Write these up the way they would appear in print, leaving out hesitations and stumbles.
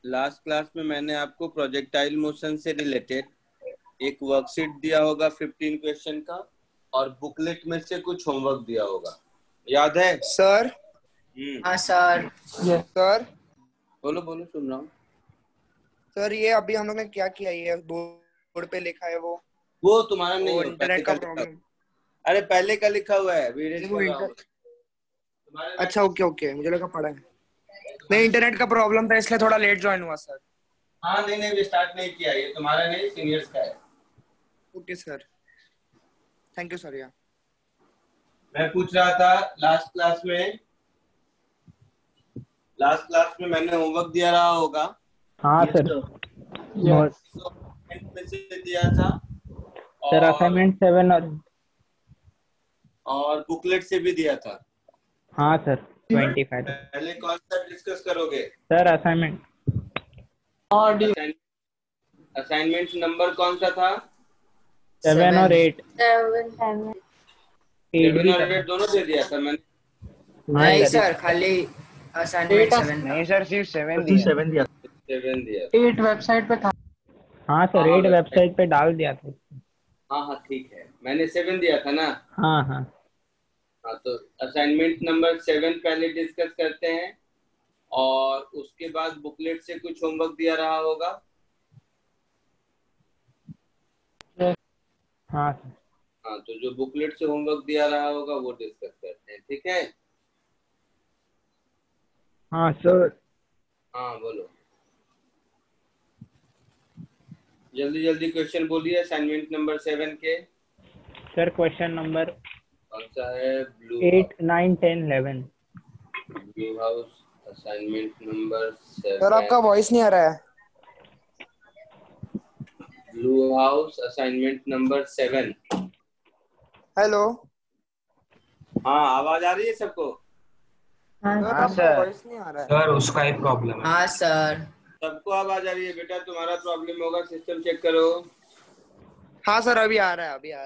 Last class में मैंने आपको प्रोजेक्टाइल मोशन से रिलेटेड एक वर्कशीट दिया होगा 15 क्वेश्चन का, और बुकलेट में से कुछ होमवर्क दिया होगा, याद है सर? हाँ सर। सर बोलो बोलो, सुन रहा हूँ। सर ये अभी हम लोग ने क्या किया, ये बोर्ड पे लिखा है वो तुम्हारा नहीं है, इंटरनेट का प्रॉब्लम। अरे पहले का लिखा हुआ है, रीड कर रहा हूँ। अच्छा ओके, मुझे लगा पढ़ा है। नहीं, इंटरनेट का प्रॉब्लम था इसलिए थोड़ा लेट ज्वाइन हुआ सर। हाँ नहीं भी स्टार्ट नहीं किया, ये तुम्हारा नहीं, सीनियर्स का है। Okay sir, thank you sir. मैं पूछ रहा था लास्ट क्लास में मैंने होमवर्क दिया रहा होगा। हाँ सर, में से दिया था सर असाइनमेंट 7 और बुकलेट से भी दिया था। हाँ सर 25। पहले कौन सा डिस्कस करोगे सर? असाइनमेंट। असाइनमेंट नंबर कौन सा था? 7 और 8। 7 और 8 दोनों दे दिया था मैंने। नहीं सर, खाली असाइनमेंट 7। नहीं सर, सिर्फ 7 दिया। 7 दिया। 8 वेबसाइट पे था। हाँ सर, 8 वेबसाइट पे डाल दिया था। हाँ ठीक है, मैंने 7 दिया था ना। हाँ, तो असाइनमेंट नंबर 7 पहले डिस्कस करते हैं, और उसके बाद बुकलेट से कुछ होमवर्क दिया रहा होगा। हाँ सर। हाँ, तो जो बुकलेट से होमवर्क दिया रहा होगा वो डिस्कस करते हैं, ठीक है? हाँ सर। हाँ बोलो, जल्दी जल्दी क्वेश्चन बोलिए असाइनमेंट नंबर 7 के। सर क्वेश्चन नंबर कौन सा है? 8, 9, 10, 11। Blue house assignment number 7। Sir आपका वॉइस नहीं आ रहा है। Blue house assignment number 7। Hello. हाँ, आवाज आ रही है सबको? हाँ सर, वॉइस नहीं आ रहा है। सर उसका एक प्रॉब्लम है। हाँ सर। सबको आवाज आ रही है बेटा, तुम्हारा प्रॉब्लम होगा, सिस्टम चेक करो। हाँ सर, अभी आ रहा है। अभी आ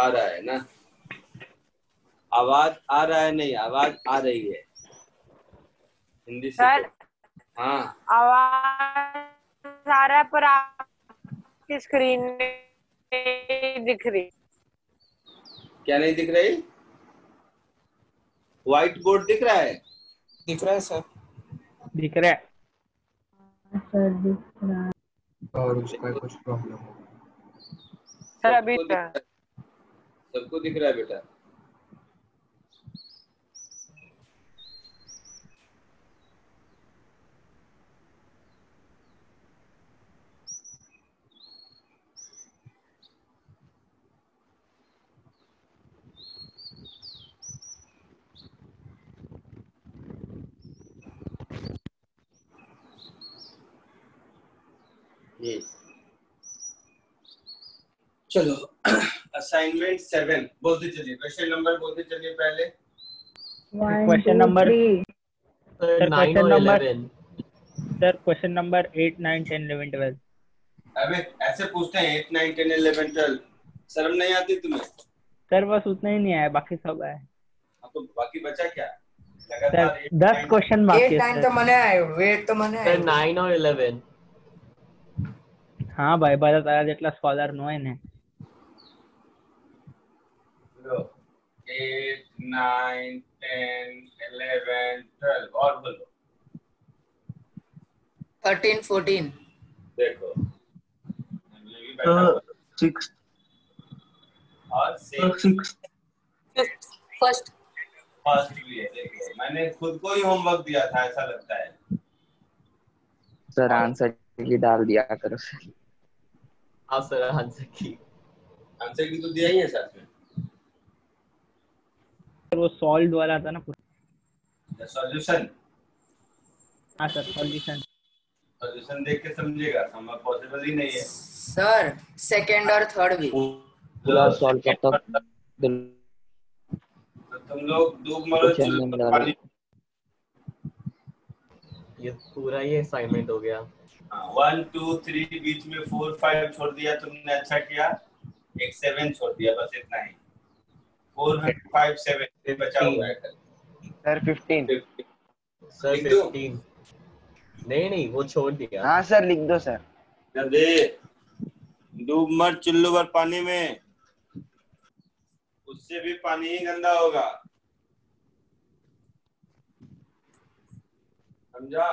रहा है ना? आवाज आ रहा है? नहीं, आवाज आ रही है हिंदी से। सर हाँ आवाज आ रहा है, पर आपकी स्क्रीन नहीं दिख रही। क्या नहीं दिख रही? व्हाइट बोर्ड दिख रहा है? दिख रहा है सर। दिख रहा है सर, दिख रहा है। और उसका कुछ प्रॉब्लम है। सर अभी सबको दिख रहा है बेटा? चलो असाइनमेंट 7 बोलते चलिए, क्वेश्चन नंबर बोलते चलिए पहले। क्वेश्चन नंबर 9 और 11। Sir question number 8, 9, 10, 11, 12। अबे ऐसे पूछते हैं 8, 9, 10, 11, 12। शर्म नहीं आती तुम्हें? सर बस उतना ही नहीं आया, बाकी सब है। तो बाकी बचा क्या? सर 10 क्वेश्चन बाकी है। 8, 9 तो मने आए, वेट तो मने आए। 9 और 11। हाँ भाई, बता तारा जेटला स्कॉलर नो है ने। 8, 9, 10, 11, 12 और बोलो। 13, 14। देखो 6 और 6 फर्स्ट भी है। देखो मैंने खुद को ही होमवर्क दिया था, ऐसा लगता है। सर आंसर की डाल दिया करो सर। हाँ सर, आंसर की तो दिया ही है साथ में। वो सॉल्व वाला था ना सॉल्यूशन। हाँ सर, सॉल्यूशन देख के समझेगा, संभव पॉसिबल ही नहीं है सर सेकंड और थर्ड भी पूरा सॉल्व कब तक? तो तुम लोग डूब मरो पानी। ये पूरा ही असाइनमेंट हो गया। 1, 2, 3 बीच में 4, 5 छोड़ दिया तुमने, अच्छा किया। एक 7 छोड़ दिया, बस इतना ही। 4, 5, 7 बचा हुआ है। सर 15। सर लिख दो। 15। नहीं वो छोड़ दिया। हाँ सर लिख दो सर। दे डूब मत चुल्लू भर पानी में, उससे भी पानी ही गंदा होगा, समझा?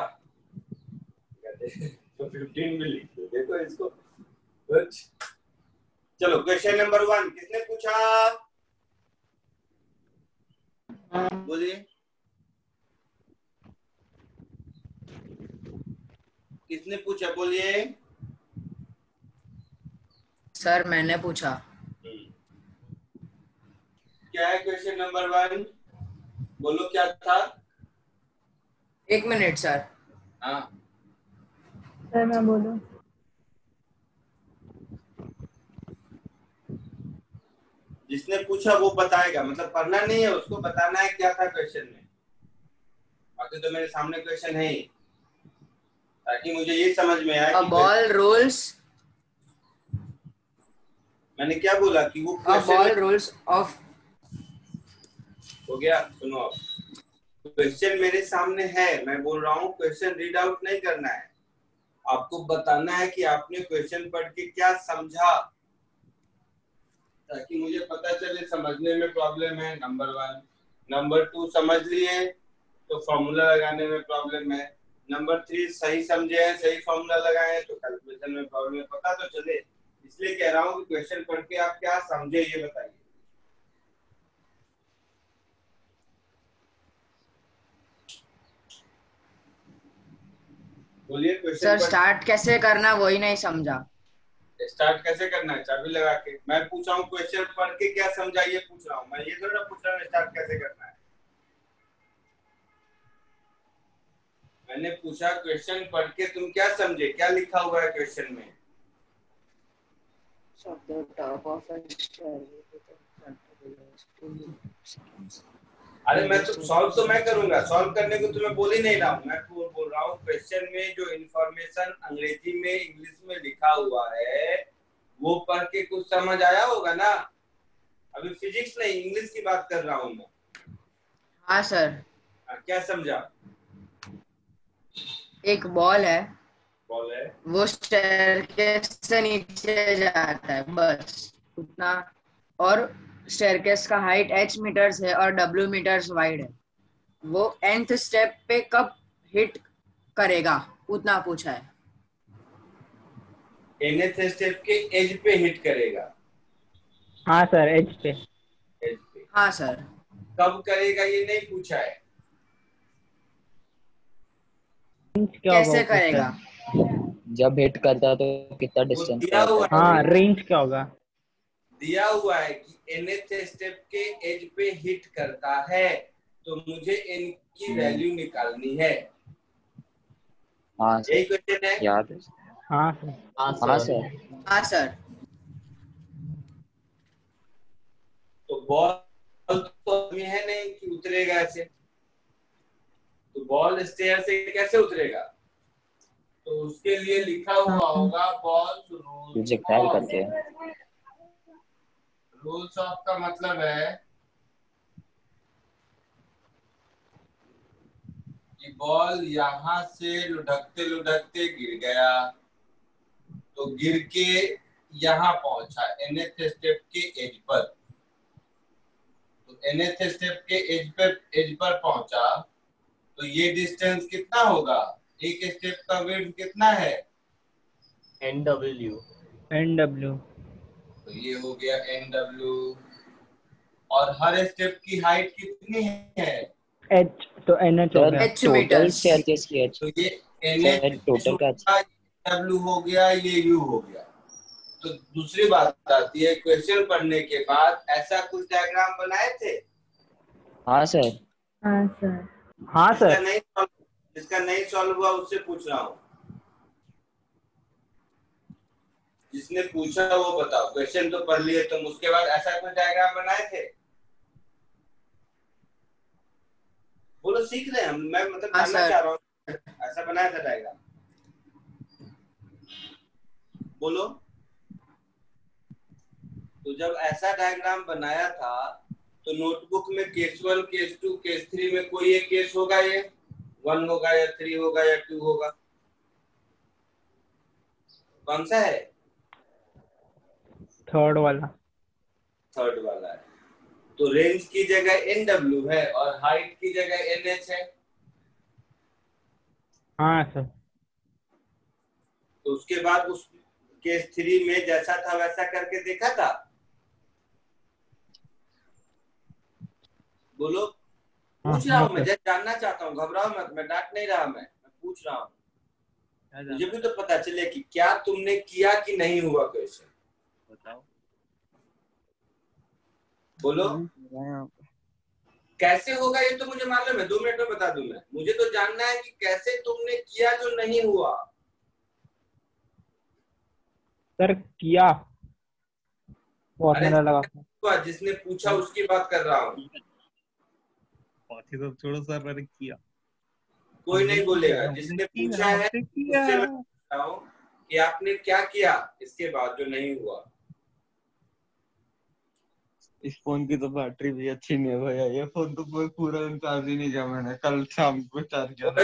तो 15 में लिख दो, देखो इसको कुछ। चलो क्वेश्चन नंबर 1 किसने पूछा? बोलिए, किसने पूछा? बोलिए। सर मैंने पूछा। क्या है क्वेश्चन नंबर 1? बोलो क्या था? 1 मिनट सर। हाँ सर मैं बोलूं? जिसने पूछा वो बताएगा, मतलब पढ़ना नहीं है, उसको बताना है क्या था क्वेश्चन में। बाकी तो मेरे सामने क्वेश्चन है ही, ताकि मुझे ये समझ में आए कि बॉल रोल्स। मैंने क्या बोला कि वो बॉल क्वेश्चन रोल्स ऑफ। हो गया। सुनो, अब क्वेश्चन मेरे सामने है, मैं बोल रहा हूँ क्वेश्चन रीड आउट नहीं करना है, आपको बताना है कि आपने क्वेश्चन पढ़ के क्या समझा, ताकि मुझे पता चले समझने में प्रॉब्लम है, नंबर 1। नंबर 2 समझ लिए तो फॉर्मूला लगाने में प्रॉब्लम है। नंबर 3 सही समझे हैं, सही फॉर्मूला लगाए तो कैलकुलेशन में प्रॉब्लम है, पता तो चले। इसलिए कह रहा हूँ कि क्वेश्चन पढ़ के आप क्या समझे ये बताइए। बोलिए क्वेश्चन सर स्टार्ट कैसे करना वही नहीं समझा। स्टार्ट कैसे करना है? चाबी लगा के। मैं पूछा हूँ क्वेश्चन पढ़ के क्या समझा, ये पूछ रहा हूँ मैं, ये थोड़ा पूछ रहा हूँ स्टार्ट कैसे करना है। मैंने पूछा क्वेश्चन पढ़ के तुम क्या समझे, क्या लिखा हुआ है क्वेश्चन में? अरे मैं तो सॉल्व मैं करूंगा, सॉल्व करने को तुम्हें बोल ही नहीं रहा हूँ, मैं बोल रहा हूँ क्वेश्चन में जो इन्फॉर्मेशन अंग्रेजी में इंग्लिश में लिखा हुआ है वो पढ़ के कुछ समझ आया होगा ना। अभी फिजिक्स नहीं इंग्लिश की बात कर रहा हूँ मैं। हाँ सर। क्या समझा? एक बॉल है, बॉल है, वो स्टेयरकेस से नीचे जाता है, बस उतना। और स्टेयरकेस का हाइट h मीटर्स है और w मीटर्स वाइड है। वो nth स्टेप पे कब हिट करेगा उतना पूछा है। nth स्टेप के एज पे हिट करेगा। हाँ सर, एज पे। एज पे हाँ सर। कब करेगा ये नहीं पूछा है। क्या होगा कैसे वो क्वेश्चन? करेगा। जब हिट करता है तो कितना वो डिस्टेंस दिया हुआ है, हाँ, रेंज क्या होगा? दिया हुआ है कि nth स्टेप के एज पे हिट करता है, तो मुझे n की वैल्यू निकालनी है। हाँ यही सर क्वेश्चन है। याद है। हाँ सर। हाँ सर। हाँ सर। तो बॉल तो में है नहीं कि उतरेगा ऐसे, तो बॉल स्टेयर से कैसे उतरेगा? तो उसके लिए लिखा हुआ होगा बॉल प्रोजेक्टाइल करके। रूल्स ऑफ का मतलब है कि बॉल यहाँ से लुढ़कते लुढ़कते गिर गया, तो गिर के यहाँ पहुंचा nth स्टेप के एज पर, तो nth स्टेप के एज पर पहुंचा, तो ये डिस्टेंस कितना होगा? एक स्टेप का विड्थ कितना है? NW। तो ये हो गया NW। और हर स्टेप की हाइट कितनी है? एच, तो NH हो गया। h total metres. स्टेयरकेस की एच। तो ये सर टोटल का W हो गया, ये U हो गया। तो दूसरी बात आती है, क्वेश्चन पढ़ने के बाद ऐसा कुछ डायग्राम बनाए थे? हाँ सर। हाँ सर। हाँ सर। जिसका नहीं सॉल्व हुआ उससे पूछ रहा हूँ, जिसने पूछा वो बताओ। क्वेश्चन तो पढ़ लिए तुम, उसके बाद ऐसा कुछ डायग्राम बनाए थे? बोलो, सीख रहे हैं हम, मैं मतलब हाँ जानना सर। चाह रहा हूँ, ऐसा बनाया था डायग्राम? बोलो। तो जब ऐसा डायग्राम बनाया था तो नोटबुक में केस 1, केस 2, केस 3 में कोई एक केस होगा, ये 1 होगा या 3 होगा या 2 होगा? कौन सा है? थर्ड वाला। थर्ड वाला है। तो रेंज की जगह NW है और हाइट की जगह NH है। हाँ सर। तो उसके बाद उस केस 3 में जैसा था वैसा करके देखा था? बोलो। पूछ रहा हूँ मैं, जस्ट जानना चाहता हूँ, घबराओ मत, मैं डांट नहीं रहा, मैं पूछ रहा हूँ। मुझे भी तो पता चले कि क्या तुमने किया कि नहीं हुआ क्वेश्चन। बताओ। बोलो। कैसे होगा ये तो मुझे मालूम है, 2 मिनट में बता दूं मैं। मुझे तो जानना है कि कैसे तुमने किया जो नहीं हुआ। सर किया बहुत मेरा लगा। जिसने पूछा उसकी बात कर रहा हूँ। तो छोड़ो सर, मैंने किया। कोई नहीं बोलेगा, जिसने पूछा है उससे मैं पूछता हूँ कि आपने क्या किया इसके बाद जो नहीं हुआ। इस फोन की तो बैटरी भी अच्छी नहीं है भैया, ये फोन तो पूरा चार्ज ही नहीं किया मैंने, कल शाम को चार्ज किया था।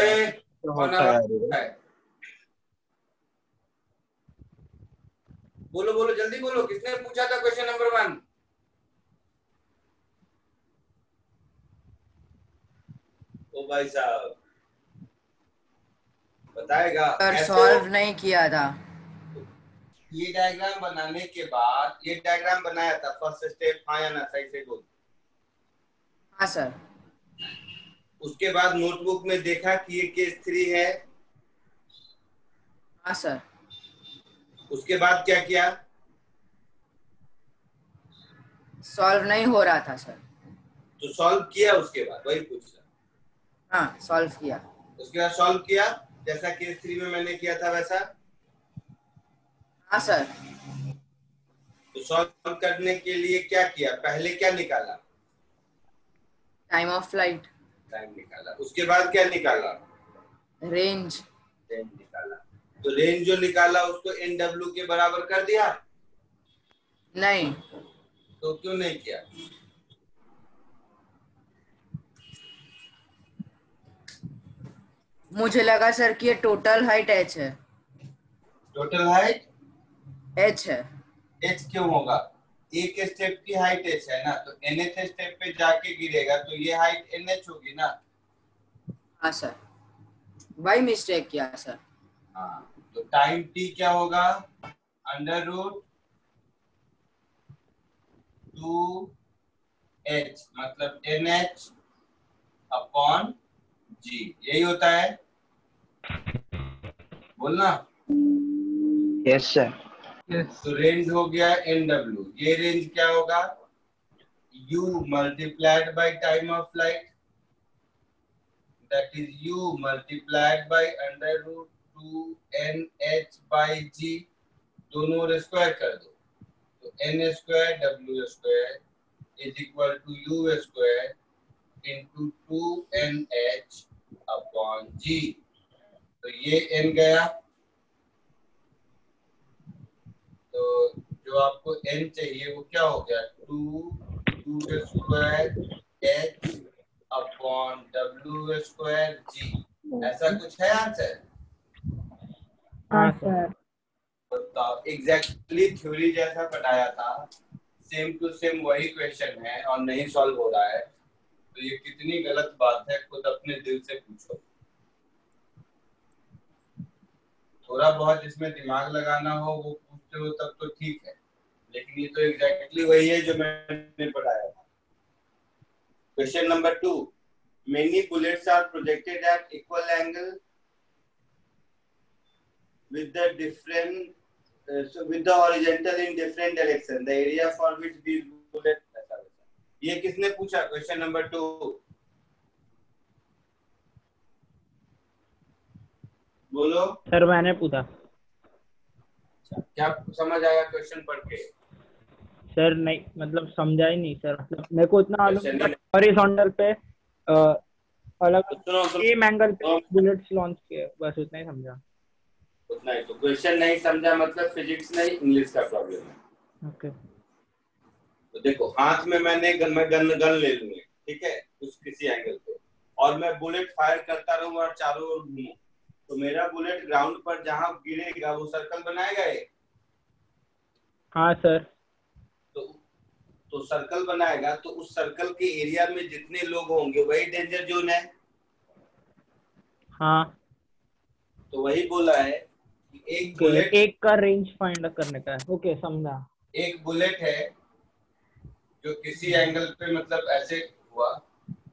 बोलो बोलो जल्दी बोलो, किसने पूछा था क्वेश्चन नंबर 1? ओ भाई साहब बताएगा। सॉल्व नहीं किया था। ये डायग्राम बनाने के बाद, ये डायग्राम बनाया था फर्स्ट स्टेप, हाँ या ना, सही से बोल। हाँ सर। उसके बाद नोटबुक में देखा कि ये केस 3 है। हाँ सर। उसके बाद क्या किया? सॉल्व नहीं हो रहा था सर। तो सॉल्व किया उसके बाद, वही पूछ रहा। हाँ सॉल्व किया। उसके बाद सॉल्व किया जैसा केस 3 में मैंने किया था वैसा। हाँ सर। तो सॉल्व करने के लिए क्या किया? पहले क्या निकाला? Time of flight. टाइम निकाला। उसके बाद क्या निकाला? रेंज। रेंज निकाला। तो रेंज जो निकाला उसको NW के बराबर कर दिया? नहीं। तो क्यों नहीं किया? मुझे लगा सर कि ये टोटल हाइट h है। टोटल हाइट h है। h क्यों होगा? एक स्टेप की हाइट h है ना, तो nth स्टेप पे जाके गिरेगा तो ये हाइट NH होगी ना। हाँ सर, वही मिस्टेक किया सर। हाँ, तो टाइम t क्या होगा? अंडर रूट 2h मतलब NH अपॉन g, यही होता है। बोलना। Yes sir. तो रेंज हो गया NW, ये रेंज क्या होगा? U multiplied by time of flight, that is U multiplied by under root 2NH by G, दोनों और स्क्वायर कर दो तो N square W square is equal to U square into 2NH upon G। तो ये N गया, तो जो आपको N चाहिए वो क्या हो गया? 2 square H upon W square G। ऐसा कुछ है आंसर? हाँ सर। बताओ। एग्जैक्टली थ्योरी जैसा पढ़ाया था, सेम टू सेम वही क्वेश्चन है और नहीं सॉल्व हो रहा है, तो ये कितनी गलत बात है, खुद अपने दिल से पूछो। थोड़ा बहुत जिसमें दिमाग लगाना हो वो पूछते हो तब तो ठीक है, लेकिन ये तो एग्जैक्टली वही है जो मैंने पढ़ाया था। Question number 2, many bullets are projected at equal angle with the different with the horizontal in different direction, the area for which these bullets, ये किसने पूछा? Question number 2। बोलो सर मैंने पूछा। क्या समझ आया क्वेश्चन पढ़ के? सर नहीं, मतलब समझा ही नहीं सर, मतलब मेरे को इतना हॉरिजॉन्टल पे अलग सेम एंगल पे बुलेट्स लॉन्च किए, बस उतना ही समझा। उतना ही? तो क्वेश्चन नहीं समझा मतलब फिजिक्स नहीं, इंग्लिश का प्रॉब्लम है। ओके। तो देखो हाथ में मैं गन ले लूंगी, ठीक है, उस किसी एंगल पे, और मैं बुलेट फायर करता रहूंगा और चारों ओर घूमूं, तो मेरा बुलेट ग्राउंड पर जहां गिरेगा वो सर्कल बनाएगा ये। हाँ सर। तो सर्कल बनाएगा, तो उस सर्कल के एरिया में जितने लोग होंगे वही डेंजर जोन है। हाँ तो वही बोला है कि एक बुलेट, एक का रेंज फाइंड करने का है। ओके समझा। एक बुलेट है जो किसी एंगल पे मतलब ऐसे हुआ,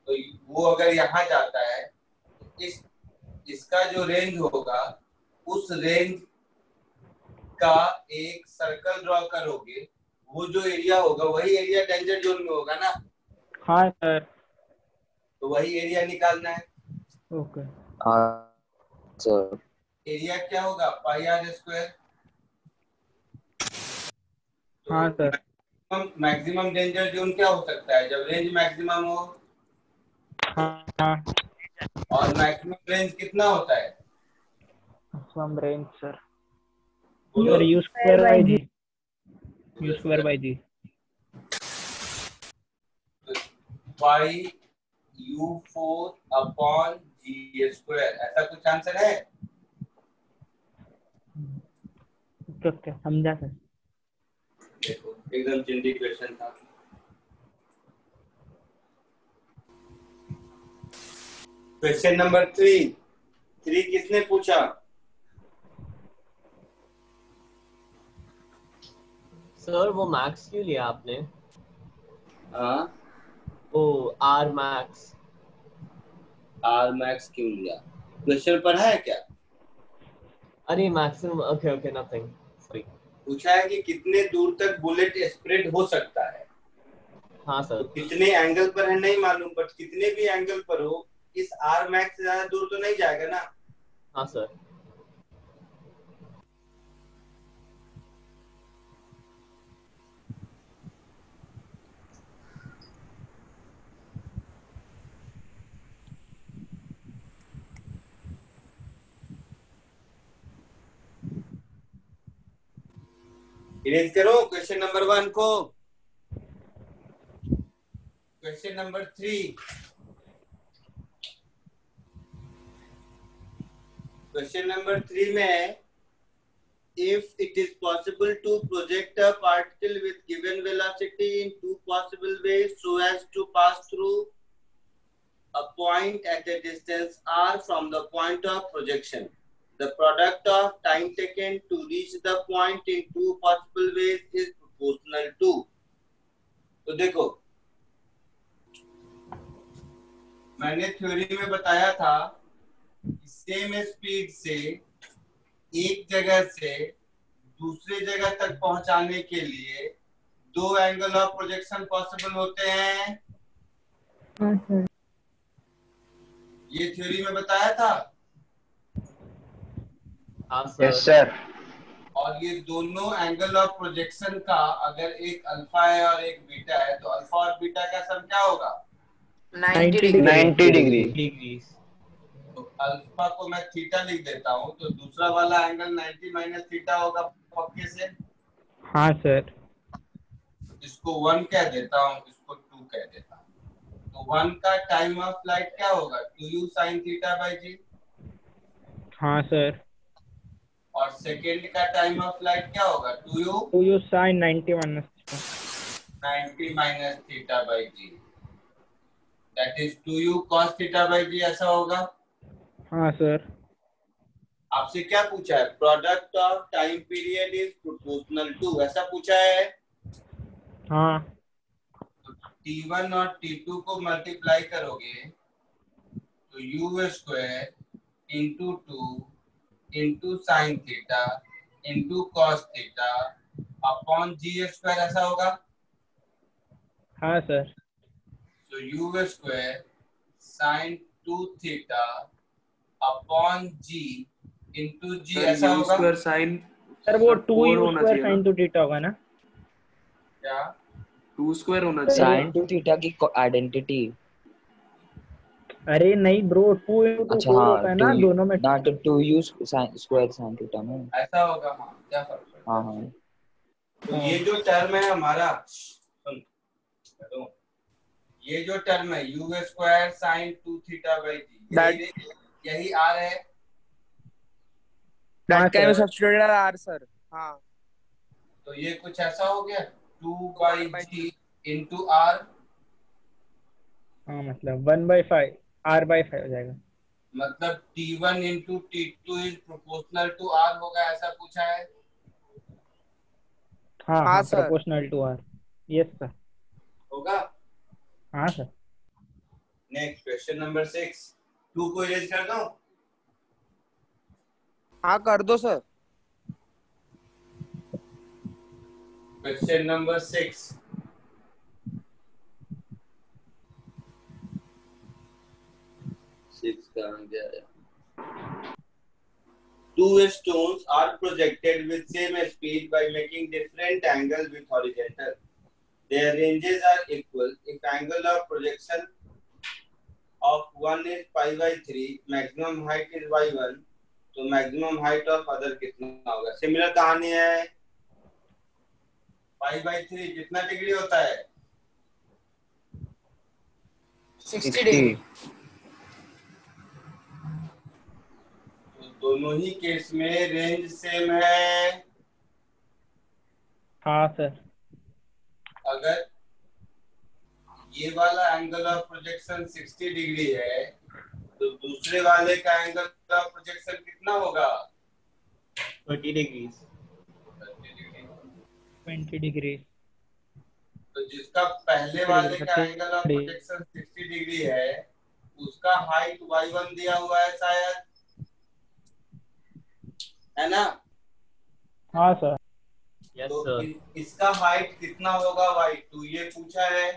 तो वो अगर यहाँ जाता है तो इसका जो रेंज होगा उस रेंज का एक सर्कल ड्रॉ करोगे, वो जो एरिया होगा वही एरिया डेंजर जोन में होगा ना। हाँ सर। तो वही एरिया निकालना है। ओके। हाँ सर। एरिया क्या होगा, पाई आर स्क्वायर। हाँ सर। मैक्सिमम डेंजर जोन क्या हो सकता है, जब रेंज मैक्सिमम हो। हाँ। और मैक्सिमम रेंज कितना होता है, मैक्सिमम रेंज सर बोलो, u square by g. U square by g. Pi U4 upon g square, ऐसा कुछ आंसर है। ओके समझा सर। देखो एकदम चिंदी क्वेश्चन था। क्वेश्चन नंबर 3 किसने पूछा। सर वो मैक्स क्यों लिया आपने? हाँ oh R max. R max क्यों लिया, क्वेश्चन पढ़ा है क्या। अरे maximum, okay okay nothing, sorry. पूछा है कि कितने दूर तक बुलेट स्प्रेड हो सकता है। हाँ सर। तो कितने एंगल पर है नहीं मालूम, बट कितने भी एंगल पर हो इस आर मैक्स से ज्यादा दूर तो नहीं जाएगा ना। हाँ सर। इरेज करो क्वेश्चन नंबर 1 को। क्वेश्चन नंबर 3, क्वेश्चन नंबर 3 में if it is possible to project a particle with given velocity in 2 possible ways so as to pass through a point at a distance r from the point of projection, the product of time taken to reach the point in 2 possible ways is proportional to। तो देखो मैंने theory में बताया था कि same speed से एक जगह से दूसरी जगह तक पहुंचाने के लिए 2 एंगल ऑफ प्रोजेक्शन पॉसिबल होते हैं। हाँ सर। ये थ्योरी में बताया था। हाँ सर। Yes sir. और ये दोनों एंगल ऑफ प्रोजेक्शन का अगर एक अल्फा है और एक बीटा है तो अल्फा और बीटा का सम क्या होगा, 90 डिग्री। 90 डिग्री। तो अल्फा को मैं थीटा लिख देता हूँ, तो दूसरा वाला एंगल 90 माइनस थीटा होगा पक्के से। हाँ सर। इसको 1 कह देता हूँ, इसको 2 कह देता हूँ। तो 1 का टाइम ऑफ फ्लाइट क्या होगा, 2u sin थीटा बाई जी। हाँ सर। और सेकेंड का टाइम ऑफ फ्लाइट क्या होगा, 2u sin 90 minus theta by g, that is 2u cos theta by g, ऐसा होगा। हाँ सर। आपसे क्या पूछा है, product of time period is proportional to, ऐसा पूछा है। हाँ। तो t1 और t2 को मल्टीप्लाई करोगे तो u square into 2 into sine theta into cos theta upon g square, ऐसा होगा। हाँ सर। तो u square sine 2 theta upon g into g, ऐसा होगा। स्क्वायर साइन सर वो 2u होना स्क्वायर चाहिए sin 2 थीटा होगा ना। क्या 2 स्क्वायर होना चाहिए। साइन 2 थीटा की आइडेंटिटी। अरे नहीं ब्रो, 2 into 2 अच्छा 4 हाँ होता है ना दोनों में। ना, तो 2u स्क्वायर साइन थीटा में ऐसा होगा। हाँ क्या फर्क पड़ता है। हाँ। तो ये जो टर्म है हमारा, करो। ये जो टर्म है u square sine 2 theta by g, यही आर है। That can be substituted as R, sir. हाँ. तो ये कुछ ऐसा हो गया 2 बाई जी इंटू आर। हाँ मतलब 1/5 R/5 हो जाएगा। मतलब T1 into T2 is proportional to R होगा, ऐसा पूछा है। हाँ हाँ हाँ sir. Proportional to R। Yes sir. होगा। हाँ सर। Next question number 6। 2 को इरेज कर दो। हाँ कर दो sir. Question number 6। Two stones are projected with same speed by making different angles with horizontal. Their ranges are equal. If angle of projection of one is pi by 3, maximum height is y1, तो maximum height of other कितना होगा? Similar कहानी है। pi by 3 कितना degree होता है? 60 degree. तो दोनों ही केस में रेंज सेम है। हाँ सर। अगर ये वाला एंगल ऑफ प्रोजेक्शन 60 डिग्री है तो दूसरे वाले का एंगल ऑफ प्रोजेक्शन कितना होगा? 30 degrees. 20 डिग्री। तो जिसका पहले वाले का एंगल ऑफ प्रोजेक्शन 60 डिग्री है उसका हाइट y1 दिया हुआ है शायद, है ना? हाँ सर। Yes तो sir. इसका हाइट कितना होगा y2, ये पूछा है।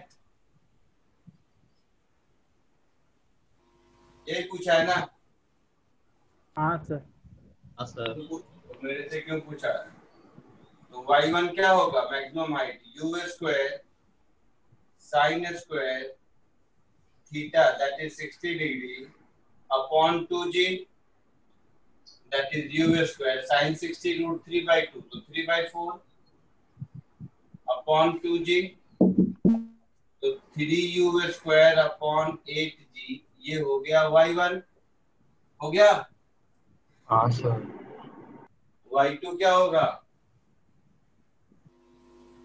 ये पूछा है ना? हाँ सर। हाँ सर. तो मेरे से क्यों पूछा? तो y1 क्या होगा? Maximum height u square sine square theta that is 60 degree upon 2g that is u square sine 60 root 3/2 तो 3/4 अपॉन 2g तो 3u स्क्वायर अपॉन 8g, ये हो गया y1। हो गया। हाँ सर। y2 क्या होगा?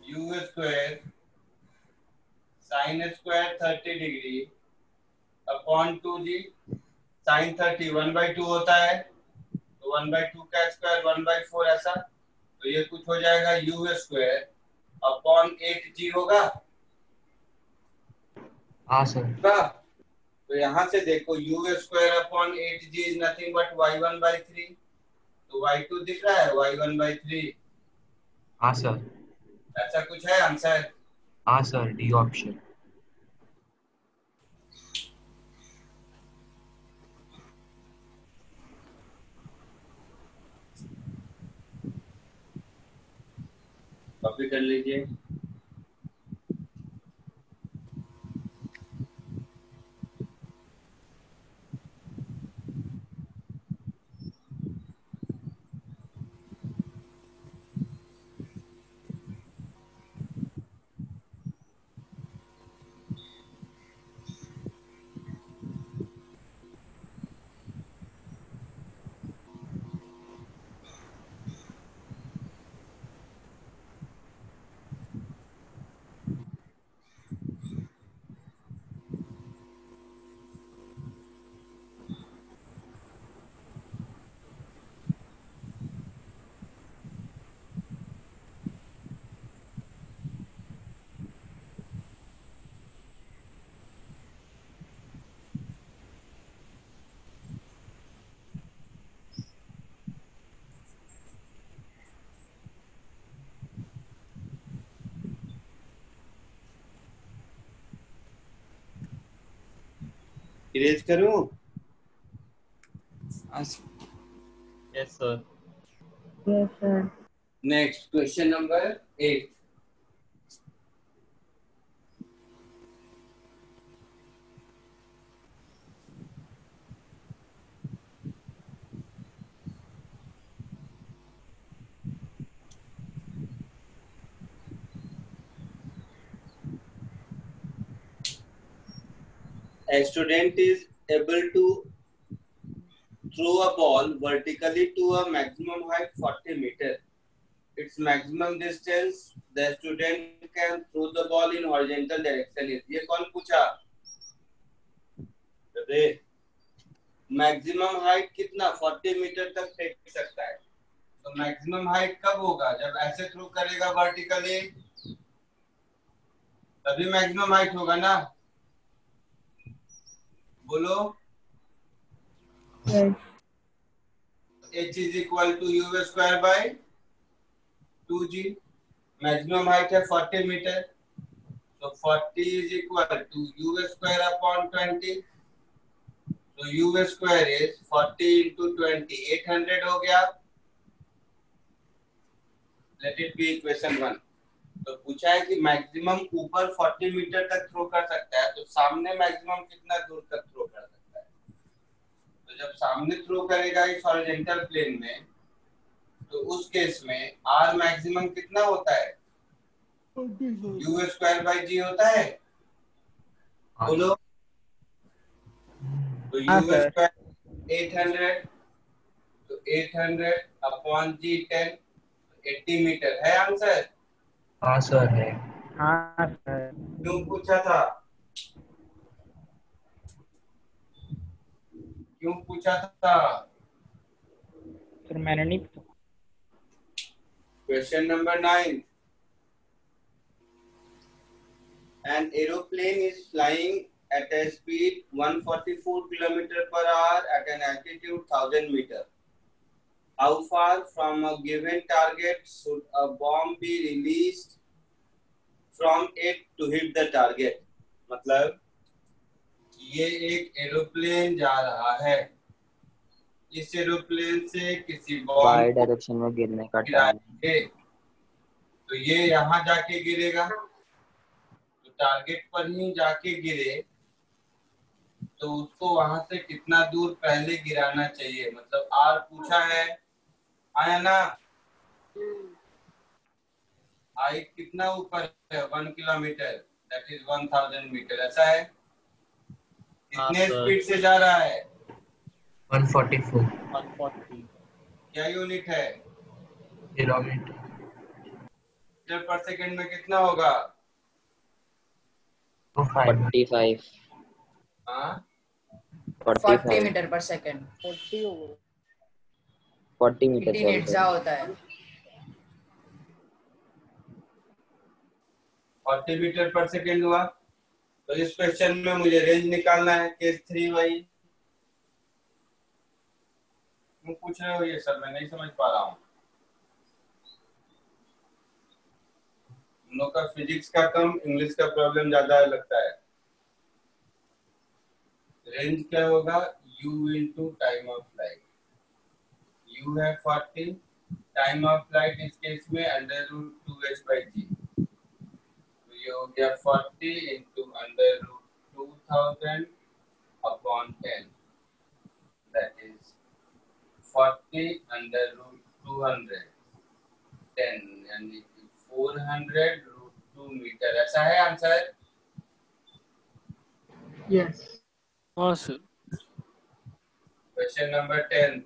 u square sine square 30 degree upon 2g sine 30 1/2 होता है तो 1/2 का स्क्वायर 1/4 ऐसा, तो ये कुछ हो जाएगा u स्क्वायर अपॉन 8g होगा। हाँ सर। तो यहाँ से देखो u square upon 8g is nothing but y1/3, तो y2 दिख रहा है y1/3। हाँ सर। ऐसा कुछ है आंसर? हाँ सर, डी ऑप्शन। कॉपी कर लीजिए। इरेज करूं? Yes sir. Yes, sir. Next question number 8। A student is able to throw a ball vertically to a maximum height 40 meter. Its maximum distance the student can throw the ball in horizontal direction is. ये कौन पूछा? अरे maximum height कितना 40 metre तक फेंक सकता है. तो मैक्सिमम हाइट कब होगा? जब ऐसे थ्रो करेगा वर्टिकली, तभी मैक्सिमम हाइट होगा ना. बोलो. Yes. h is equal to u square by 2g. Maximum height है 40 मीटर, तो 40 is equal to u square upon 20. तो u square is 40 into 20, 800 हो गया. Let it be equation 1. तो पूछा है कि मैक्सिमम ऊपर 40 मीटर तक थ्रो कर सकता है, तो सामने मैक्सिमम कितना दूर तक थ्रो कर सकता है? तो जब सामने थ्रो करेगा इस हॉरिजॉन्टल प्लेन में, तो उस केस में r मैक्सिमम कितना होता है? u स्क्वायर बाई g होता है. बोलो. तो u स्क्वायर 800, तो 800 अपॉन g 10, 80 मीटर है आंसर. हाँ सर है. हाँ सर. क्यों पूछा था? क्यों पूछा था? सर मैंने नहीं पूछा. Question number 9. An aeroplane is flying at a speed 144 km per hour at an altitude 1000 meter. How far from a given target should a bomb be released from it to hit the target? मतलब ये एक aeroplane जा रहा है, इस aeroplane से किसी bomb direction में गिरने का टाइम गिराएंगे, तो ये यहाँ जाके गिरेगा. तो टारगेट पर ही जाके गिरे, तो उसको वहां से कितना दूर पहले गिराना चाहिए? मतलब आर पूछा है, आया ना. हाइट कितना ऊपर है? 1 किलोमीटर, दैट इज 1000 मीटर. ऐसा है. कितने स्पीड से जा रहा है? 144. 140. क्या यूनिट है? किलोमीटर. मीटर पर सेकंड में कितना होगा? 45. हाँ 40 मीटर पर सेकंड. 40 मीटर 18 इट्जा होता है. 40 मीटर पर सेकंड हुआ. तो इस क्वेश्चन में मुझे रेंज निकालना है. केस 3 वही. क्यों पूछ रहे हो ये सब? मैं नहीं समझ पा रहा हूँ. हम लोग का फिजिक्स का कम, इंग्लिश का प्रॉब्लम ज्यादा लगता है. रेंज क्या होगा? u into time of flight. u है 40, टाइम ऑफ फ्लाइट इस केस में √2h/g. तो ये हो गया 40 into √2000 upon 10. That is 40 √200, 10 यानी 400 √2 मीटर. ऐसा है आंसर. Yes. हाँ sir. Question number 10.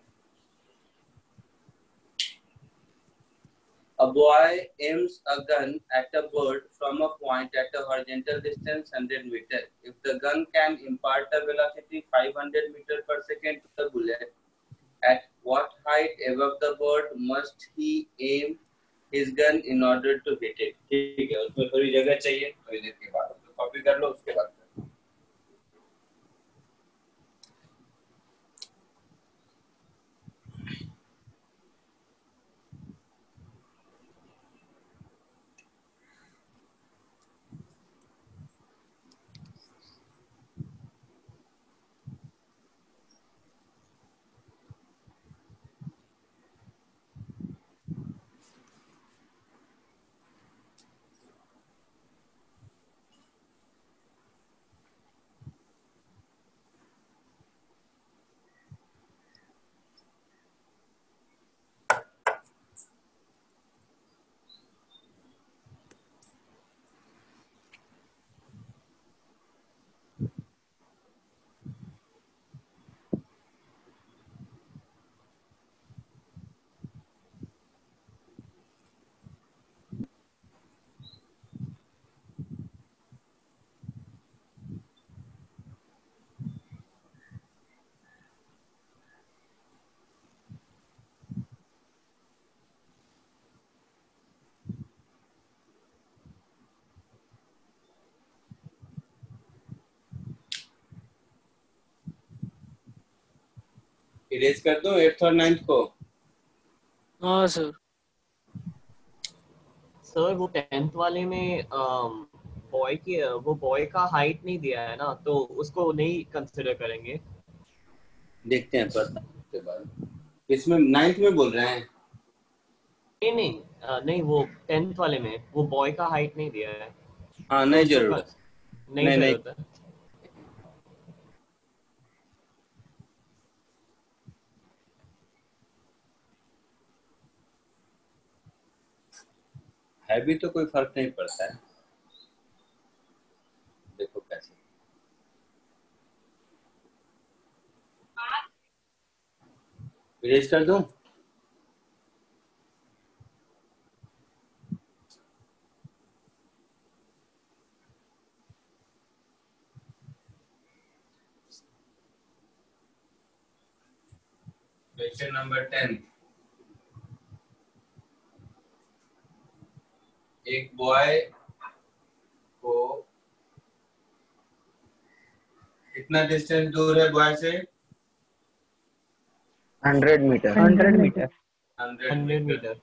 A boy aims a gun at a bird from a point at a horizontal distance 100 meter. If the gun can impart a velocity 500 meter per second to the bullet, at what height above the bird must he aim his gun in order to hit it? ठीक है, उसमें थोड़ी जगह चाहिए. थोड़ी देर के बाद copy कर लो, उसके बाद इरेज कर दूं 8th और 9th को? हाँ सर। सर वो 10th वाले में वो बॉय का हाइट नहीं दिया है ना, तो उसको नहीं कंसिडर करेंगे। देखते हैं पर के बाद। इसमें 9th में बोल रहे हैं? नहीं वो 10th वाले में वो बॉय का हाइट नहीं दिया है। हाँ नहीं जरूरत, नहीं जरूरत है। है भी तो कोई फर्क नहीं पड़ता है। देखो कैसे इरेज कर दूं? Question number 10। एक बॉय को कितना डिस्टेंस दूर है बॉय से? 100 मीटर। 100 मीटर। 100 मीटर।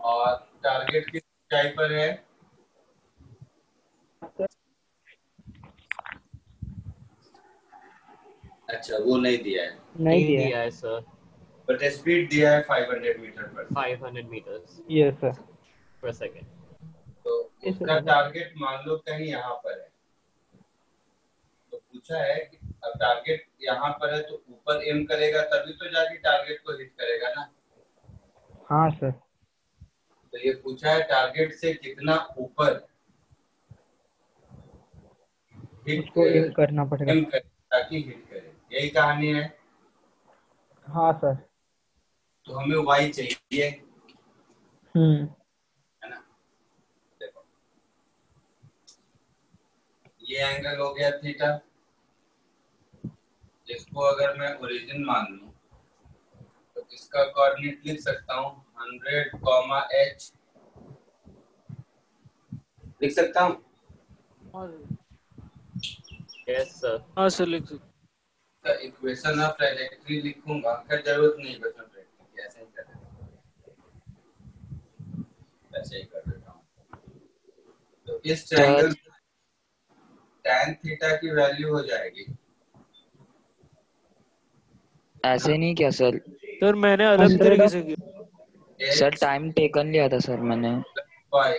और टारगेट किस ऊंचाई पर है? अच्छा वो नहीं दिया है। नहीं दिया है सर। बट स्पीड दिया है 500 मीटर पर। 500 मीटर्स यस सर पर सेकंड। तो उसका टारगेट मान लो कहीं यहाँ पर है। तो पूछा है कि अब टारगेट यहाँ पर है तो ऊपर एम करेगा तभी तो जाके टारगेट को हिट करेगा ना। हाँ सर। तो ये पूछा है टारगेट से कितना ऊपर हिट करना पड़ेगा ताकि हिट करे, यही कहानी है। हाँ सर। तो हमें y चाहिए, है ना। देखो ये एंगल हो गया थीटा, इसको अगर मैं ओरिजिन मान लूं तो इसका कोऑर्डिनेट लिख सकता हूँ 100, h लिख सकता हूँ। Yes sir. हाँ सर लिख सकते। इक्वेशन ऑफ ट्रायजेक्टरी लिखूंगा, खैर जरूरत नहीं इक्वेशन ऑफ ट्रायजेक्टरी, ऐसे ही कर देता हूँ, ऐसे ही कर देता हूँ। तो इस ट्रायंगल tan थीटा की वैल्यू हो जाएगी। ऐसे नहीं क्या सर? सर मैंने अलग तरीके से किया सर, टाइम टेकन लिया था सर मैंने। y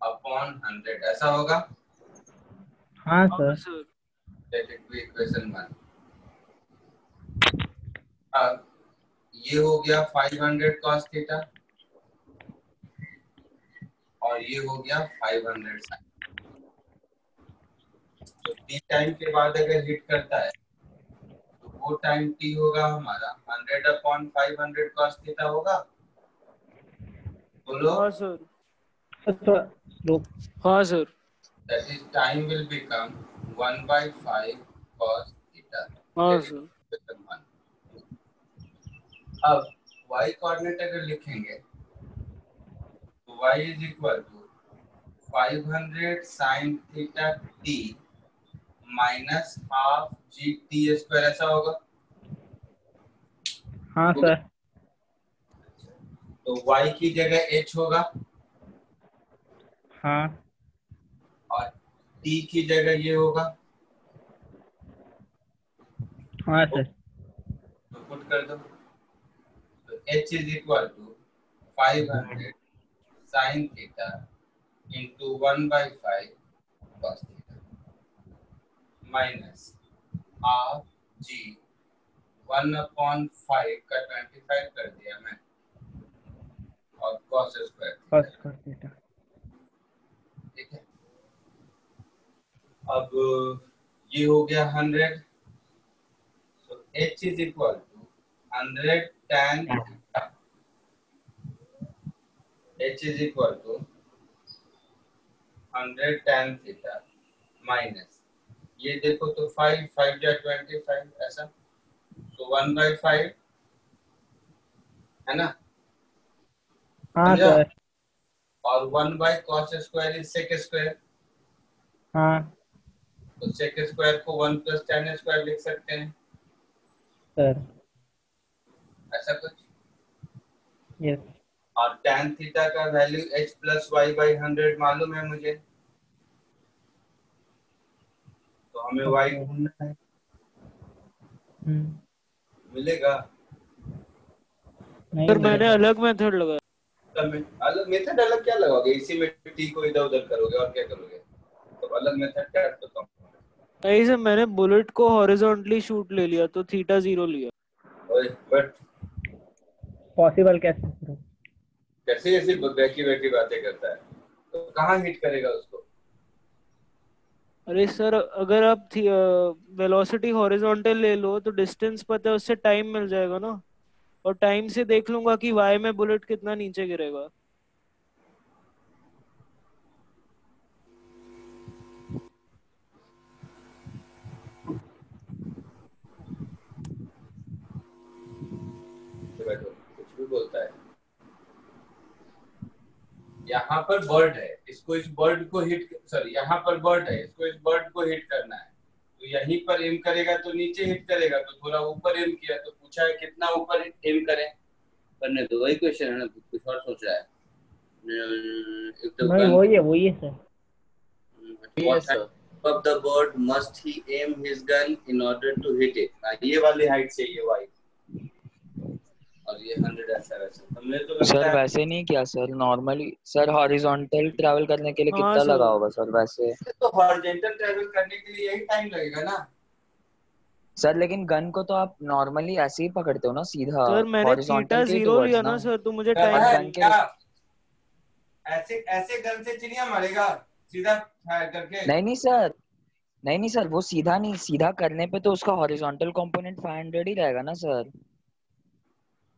अपॉन 100 ऐसा होगा। हाँ sir. Let it be equation 1। अब ये हो गया 500 cos थीटा और ये हो गया 500 sin। तो t टाइम के बाद अगर हिट करता है तो वो टाइम t होगा हमारा 100 अपॉन 500 cos थीटा होगा। बोलो। हाँ सर। हाँ sir. That is time will become 1/5 cos theta। हाँ सर। अब y कोऑर्डिनेट अगर लिखेंगे तो y is equal to 500 sin theta t minus half g t square ऐसा होगा। हाँ सर। तो y की जगह h होगा। हाँ। और t की जगह ये होगा। हाँ सर। तो पुट कर दो। तो h is equal to 500 sin theta into 1/5 cos theta minus half g 1/5 का 25 कर दिया मैं और cos स्क्वायर थीटा। ठीक है। अब ये हो गया 100। so h is equal to 100 tan theta. h is equal to 100 tan theta minus ये देखो तो 5 5 या 25 ऐसा, तो 1/5 है ना। हाँ सर। और 1/cos square is sec square. हाँ। तो sec स्क्वायर को 1 + tan स्क्वायर लिख सकते हैं। सर ऐसा कुछ। यस और tan थीटा का value h plus y by 100 मालूम है मुझे, तो हमें y ढूंढना है। मिलेगा? नहीं सर मैंने मिलेगा। अलग मेथड लगाया। अलग मेथड अलग क्या लगाओगे? इसी में t को इधर उधर करोगे और क्या करोगे? तो अलग मेथड क्या बताऊं? नहीं सर मैंने बुलेट को हॉरिजॉन्टली शूट ले लिया तो थीटा 0 लिया। ओए बट पॉसिबल कैसे? कैसे ऐसी बैकी बैकी बातें करता है? तो कहाँ हिट करेगा उसको? अरे सर अगर आप वेलोसिटी हॉरिजॉन्टल ले लो तो डिस्टेंस पता है, उससे टाइम मिल जाएगा ना, और टाइम से देख लूंगा कि वाई में बुलेट कितना नीचे गिरेगा। कुछ भी बोलता है। यहाँ पर बर्ड है, इसको इस बर्ड को हिट, सॉरी यहाँ पर बर्ड है, इसको इस बर्ड को हिट करना है, तो यहीं पर एम करेगा तो नीचे हिट करेगा, तो थोड़ा ऊपर एम किया तो पूछा है कितना ऊपर एम करें। करने तो वही क्वेश्चन है ना, कुछ और सोच रहा है। वही है sir. What height of the bird must he aim his gun in order to hit it? ये वाली हाइट चाहिए वाई, और ये 100 ऐसा वैसा। हमने तो सर वैसे नहीं किया sir, normally sir horizontal travel करने के लिए कितना लगा होगा सर वैसे? तो हॉरिजॉन्टल ट्रैवल करने के लिए यही टाइम लगेगा ना सर, लेकिन गन को तो आप नॉर्मली ऐसे ही पकड़ते हो ना सीधा। सर मैंने थीटा 0 लिया ना सर, तो मुझे टाइम ऐसे गन से चिड़िया मारेगा सीधा फायर करके? नहीं सर, वो सीधा नहीं, सीधा करने पे तो उसका हॉरिजॉन्टल कंपोनेंट 500 ही रहेगा ना सर।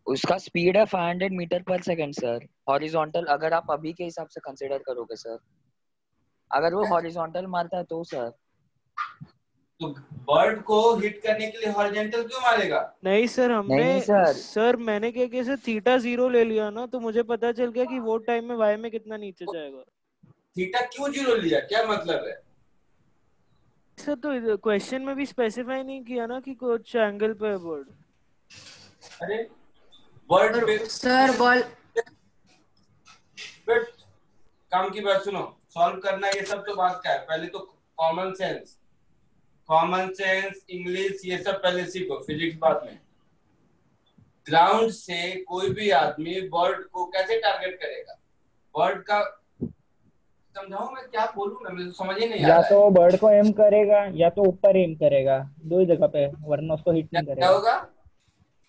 उसका स्पीड है 500 मीटर पर सेकंड सर, हॉरिजॉन्टल अगर आप अभी के हिसाब से कंसीडर करोगे सर, अगर वो हॉरिजॉन्टल मारता है तो सर। तो बर्ड को हिट करने के लिए हॉरिजॉन्टल क्यों मारेगा? नहीं सर हमने नहीं सर मैंने क्या किया सर, थीटा 0 ले लिया ना, तो मुझे पता चल गया कि वो टाइम में वाई में कितना नीचे जाएगा। थीटा क्यों 0 लिया, क्या मतलब है सर? तो क्वेश्चन में भी स्पेसिफाई नहीं किया ना कि कुछ एंगल पे है बर्ड। अरे बर्ड पे सर बॉल बट काम की बात सुनो, सॉल्व करना ये सब तो बात क्या है, पहले तो कॉमन सेंस इंग्लिश ये सब पहले सीखो, फिजिक्स बाद में। ग्राउंड से कोई भी आदमी बर्ड को कैसे टारगेट करेगा? बर्ड का समझाऊं मैं क्या बोलूं ना, मुझे समझ ही नहीं आ रहा है। या तो बर्ड को एम करेगा या तो ऊपर एम करेगा, दो ही जगह पे, वरना उसको हिट नहीं करेगा। क्या होगा?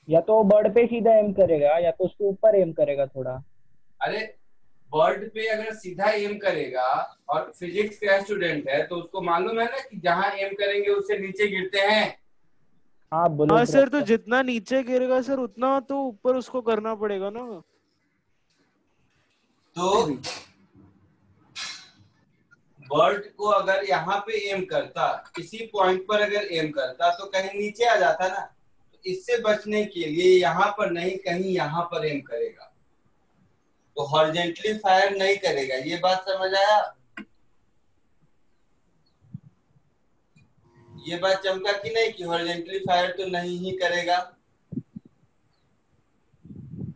या तो बर्ड पे सीधा एम करेगा या तो उसके ऊपर एम करेगा थोड़ा। अरे बर्ड पे अगर सीधा एम करेगा और फिजिक्स का स्टूडेंट है तो उसको मालूम है ना कि जहां एम करेंगे उससे नीचे गिरते हैं। हाँ सर, तो जितना नीचे गिरेगा सर उतना तो ऊपर उसको करना पड़ेगा ना। तो बर्ड को अगर यहाँ पे एम करता, किसी पॉइंट पर अगर एम करता तो कहीं नीचे आ जाता ना, तो इससे बचने के लिए यहाँ पर नहीं कहीं यहाँ पर एम करेगा, तो हॉरिजॉन्टली फायर नहीं करेगा। ये बात समझ आया? ये बात चमका कि नहीं कि हॉरिजॉन्टली फायर तो नहीं ही करेगा?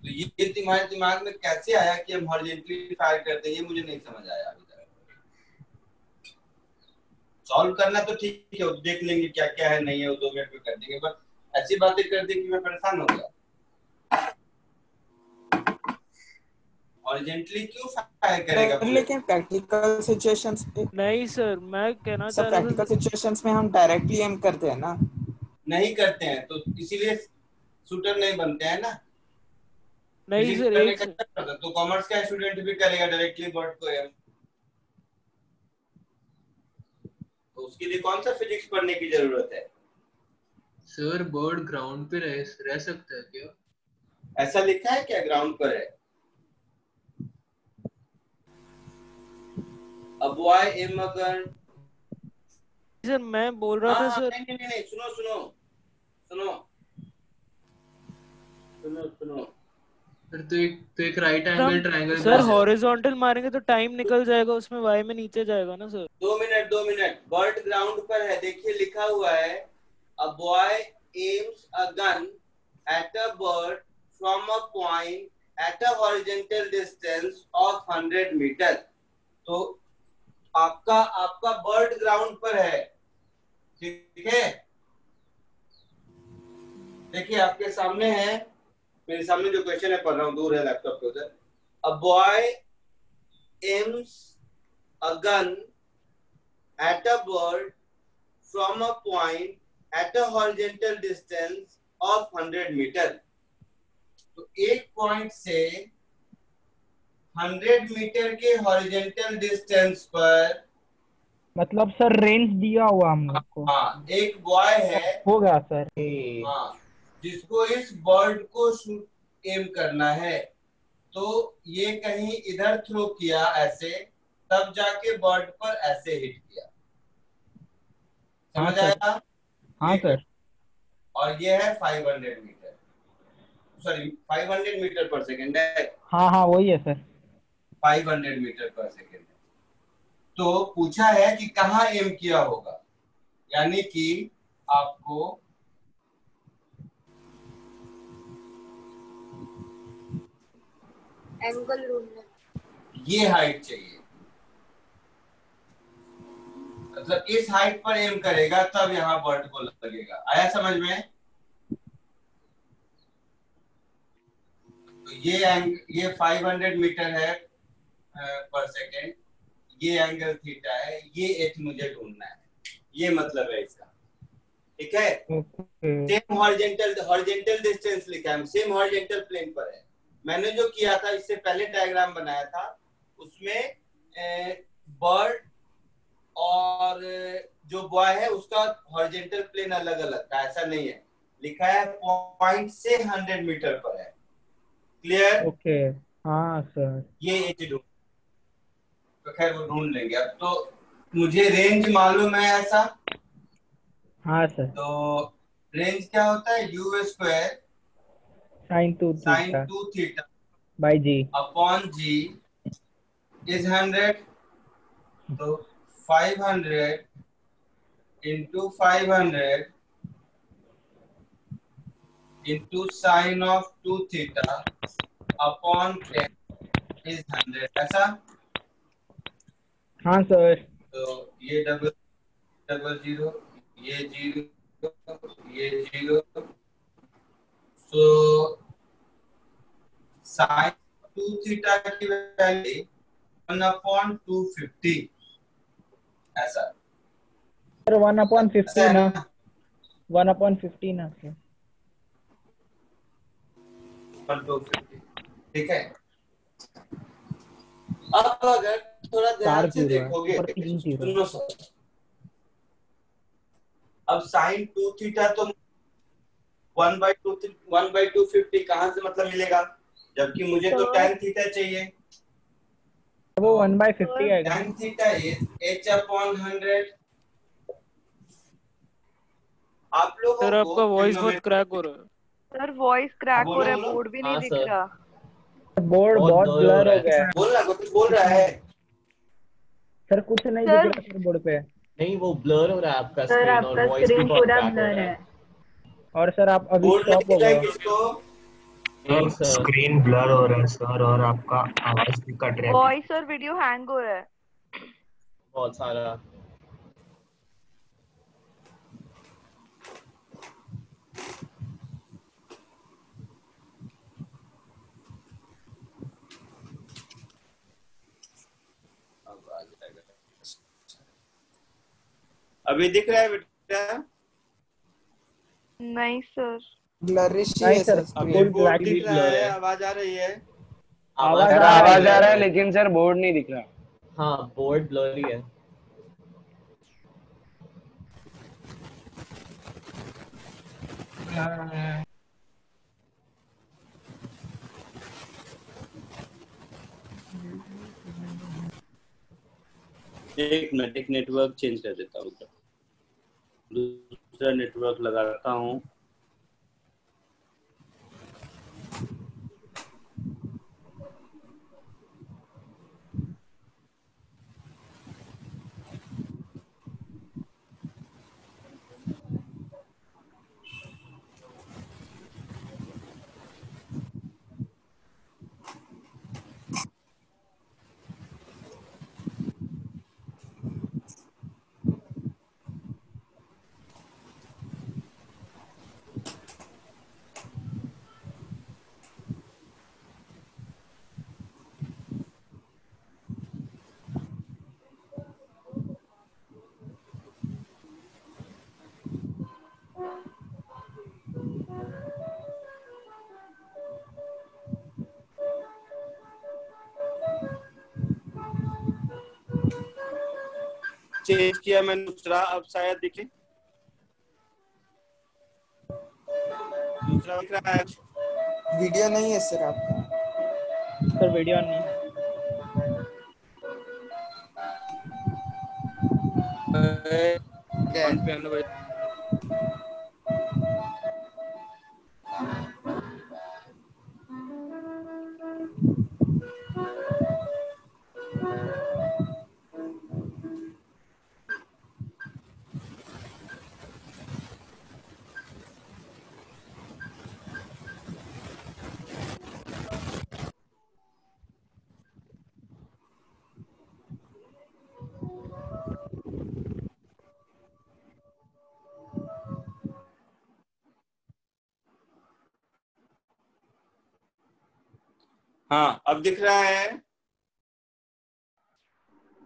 तो ये तुम्हारे दिमाग में कैसे आया कि हम हॉरिजॉन्टली फायर करते हैं, ये मुझे नहीं समझ आया अभी तक। सॉल्व करना तो ठीक है, वो देख लेंगे क्या क्या है नहीं है, वो 2 मिनट में कर देंगे, बट ऐसी बातें कर दी कि मैं परेशान हो गया। हॉरिजॉन्टली क्यों फायर करेगा? लेकिन प्रैक्टिकल सिचुएशंस पे नहीं सर, मैं कहना चाह रहा प्रैक्टिकल सिचुएशंस में हम डायरेक्टली एम करते हैं ना। नहीं करते हैं तो इसीलिए शूटर नहीं बनते हैं ना। नहीं सर, एक तो कॉमर्स का स्टूडेंट भी करेगा डायरेक्टली बर्ड को एम, तो उसके लिए कौन सा फिजिक्स पढ़ने की जरूरत है? सर बर्ड ग्राउंड पे रह सकता है क्या? ऐसा लिखा है क्या ग्राउंड पर है? अब वाई एम अगर सर मैं बोल रहा था सर। नहीं सुनो फिर तो एक right angle triangle sir horizontal मारेंगे तो टाइम निकल जाएगा, उसमें वाई में नीचे जाएगा ना सर। 2 मिनट बर्ड ग्राउंड पर है, देखिए लिखा हुआ है a boy aims a gun at a bird from a point at a horizontal distance of 100 metre. तो आपका बर्ड ग्राउंड पर है, ठीक है। देखिए आपके सामने है, मेरे सामने जो क्वेश्चन है पढ़ रहा हूँ, दूर है लैपटॉप के उधर। A boy aims a gun at a bird from a point at a horizontal distance of 100 metre. तो एक पॉइंट से 100 मीटर के हॉरिजॉन्टल डिस्टेंस पर, मतलब सर रेंज दिया हुआ हम लोग को। हाँ, एक बॉय है, हो गया सर। हाँ, जिसको इस बर्ड को शूट एम करना है। तो ये कहीं इधर थ्रो किया ऐसे, तब जाके बर्ड पर ऐसे हिट किया। समझ आया? हाँ सर। और ये है 500 मीटर, सॉरी 500 मीटर पर सेकेंड है। हाँ वही है सर। 500 मीटर पर सेकेंड। तो पूछा है कि कहाँ एम किया होगा, यानी कि आपको एंगल ढूंढना, ये हाइट चाहिए, मतलब इस हाइट पर एम करेगा तब यहाँ बर्ड को लगेगा। आया समझ में? तो ये 500 मीटर है पर सेकेंड, ये एंगल थीटा है, ये एच मुझे ढूंढना है, ये मतलब है इसका, ठीक है। सेम हॉरिजॉन्टल डिस्टेंस लिखा है, सेम हॉरिजॉन्टल प्लेन पर है। मैंने जो किया था, इससे पहले डायग्राम बनाया था, उसमें बर्ड और जो बॉय है उसका हॉरिजॉन्टल प्लेन अलग अलग था, ऐसा नहीं है। लिखा है पॉइंट से 100 मीटर पर है। क्लियर? ओके हाँ सर। ये एच ढूंढ, तो खैर वो ढूंढ लेंगे। अब तो मुझे रेंज मालूम है ऐसा। हाँ सर। तो रेंज क्या होता है? u square sine sin 2 theta by g upon g is 100। तो 500 into 500 into sin of 2 theta upon 10 is 100। ऐसा? हाँ सर। तो ये डबल जीरो, ये जीरो, ये जीरो, तो sin 2 थीटा की वैल्यू 1/250 ऐसा। सर 1/50 ना, 1/50 ना सर। 1/250, ठीक है। अब अगर थोड़ा ध्यान से देखोगे, सुनो सर, अब sin 2 थीटा तो 1/250 कहाँ से मतलब मिलेगा, जबकि मुझे तो tan थीटा चाहिए। वो 1/50 आएगा। tan theta is h/100। आप लोगों सर को आपका वॉइस बहुत क्रैक हो रहा है। सर वॉइस क्रैक हो रहा है, बोलो। बोर्ड भी नहीं हाँ, दिख सर। रहा। बोर्ड बहुत ब्लर हो गया है। बोलना, कुछ बोल रहा है। सर कुछ नहीं सर, दिख रहा सर बोर्ड पे। नहीं, वो ब्लर हो रहा है आपका सर स्क्रीन, और आपका वॉइस भी स्क्रीन बहुत पूरा क्रैक हो ब्लर रहा है। है। और सर आप अभी बोल स्टॉप हो रहे गए। किसको? नहीं सर, स्क्रीन ब्लर हो रहा है सर, और आपका आवाज भी कट रहा है। वॉइस और वीडियो हैंग हो रहा है। बहुत सारा। अभी दिख रहा है बेटा? नहीं सर, ब्लरिश ही नहीं है सर, सर बोर्ड ब्लैक दिख रहा blur है, है। आवाज आ रही है? आवाज आ रहा है लेकिन सर बोर्ड नहीं दिख रहा। हाँ, बोर्ड ब्लरी है। एक मिनट, एक नेटवर्क चेंज कर देता हूँ, दूसरा नेटवर्क लगाता हूँ। चेंज किया मैंने दूसरा, अब शायद दिखे, दूसरा दिख रहा है। वीडियो नहीं है सर आपका। सर वीडियो नहीं है। हाँ अब दिख रहा है।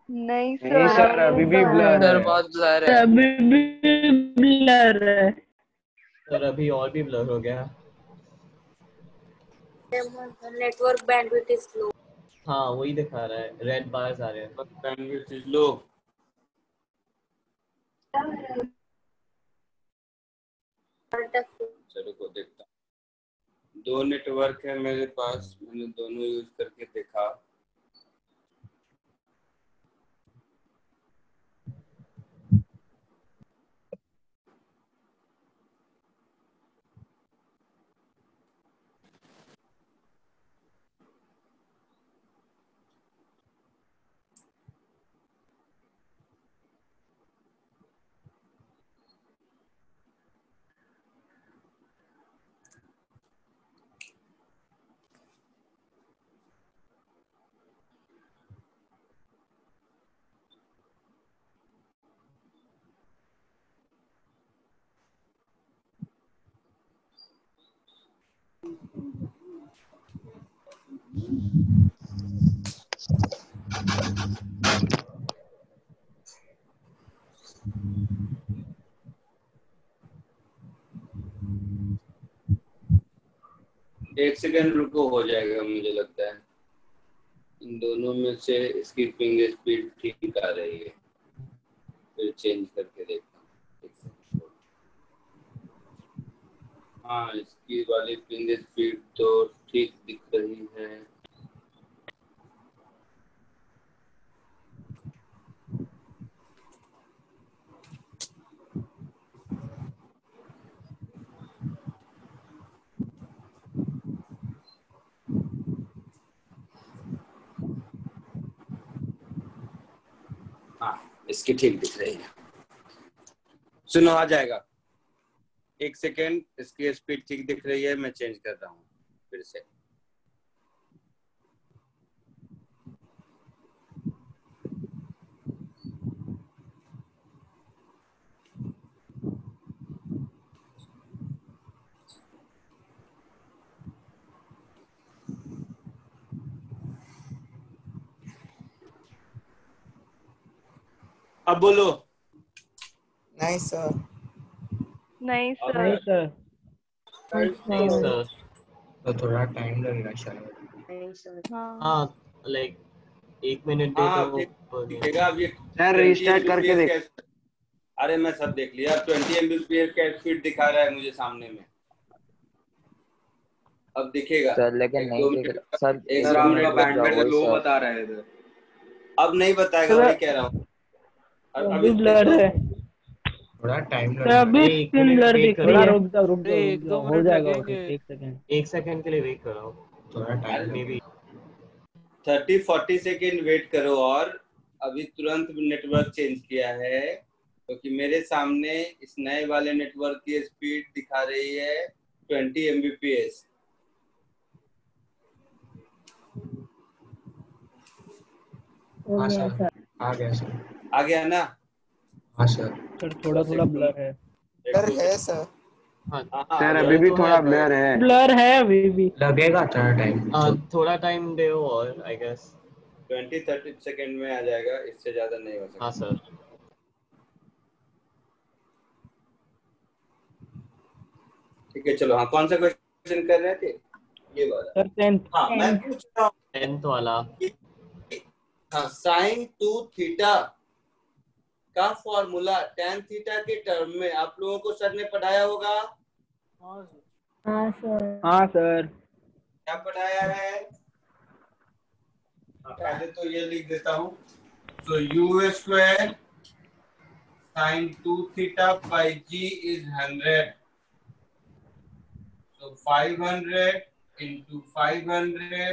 नहीं नहीं सर, अभी भी ब्लर है। बहुत ब्लर है। अभी भी ब्लर है सर, अभी और भी ब्लर हो गया। Network bandwidth is low. हाँ वही दिखा रहा है, रेड बार्स आ रहे हैं। Bandwidth is low. चलो को देखता हूँ। 2 नेटवर्क है मेरे पास, मैंने दोनों यूज करके देखा। एक सेकंड रुको, हो जाएगा मुझे लगता है। इन दोनों में से इसकी पिंग स्पीड ठीक आ रही है, फिर चेंज करके देखता हूँ। हाँ इसकी वाली पिंग स्पीड तो ठीक दिख रही है। हाँ इसकी ठीक दिख रही है। सुनो आ जाएगा, एक सेकेंड। इसकी स्पीड ठीक दिख रही है, मैं चेंज कर रहा हूँ फिर से। अब बोलो। नहीं सर। नहीं सर। नहीं सर। नहीं सर। तो थोड़ा टाइम लगेगा शायद। नहीं सर। हाँ लाइक 1 मिनट दे हाँ दो। दिखेगा अब ये। सर रीस्टार्ट करके देख। अरे मैं सब देख लिया, 20 Mbps का स्पीड दिखा रहा है मुझे सामने में। अब दिखेगा सर लेकिन नहीं दिख रहा सर। सर आपका बैंडविड्थ लो बता रहा है इधर। अब नहीं बताएगा, वही कह रहा हूँ। अभी ब्लर है, थोड़ा टाइम अभी स्क्रीन ब्लर दिख रही है। रुक जाओ हो जाएगा। 1 सेकंड के लिए वेट करो। थोड़ा time maybe 30-40 second wait करो। और अभी तुरंत नेटवर्क चेंज किया है, क्योंकि मेरे सामने इस नए वाले नेटवर्क की स्पीड दिखा रही है 20 Mbps। हाँ सर, आ गया सर। आ गया ना? हाँ सर। सर थोड़ा ब्लर है। ब्लर है सर। सर अभी भी थोड़ा ब्लर है। ब्लर है अभी भी। लगेगा थोड़ा टाइम। थोड़ा टाइम दो और आई गेस 20-30 सेकेंड में आ जाएगा, इससे ज्यादा नहीं हो सकता। हाँ सर। ठीक है चलो। हाँ कौन सा क्वेश्चन कर रहे थे? ये वाला सर 10th। हाँ मैं पूछ रहा हूँ 10th वाला। हाँ साइन 2 थीटा का फॉर्मूला tan थीटा के टर्म में आप लोगों को सर ने पढ़ाया होगा। हाँ सर। हाँ सर। क्या पढ़ाया है? पहले तो ये लिख देता हूँ। तो u square sin 2 theta by g is 100. So 500 into 500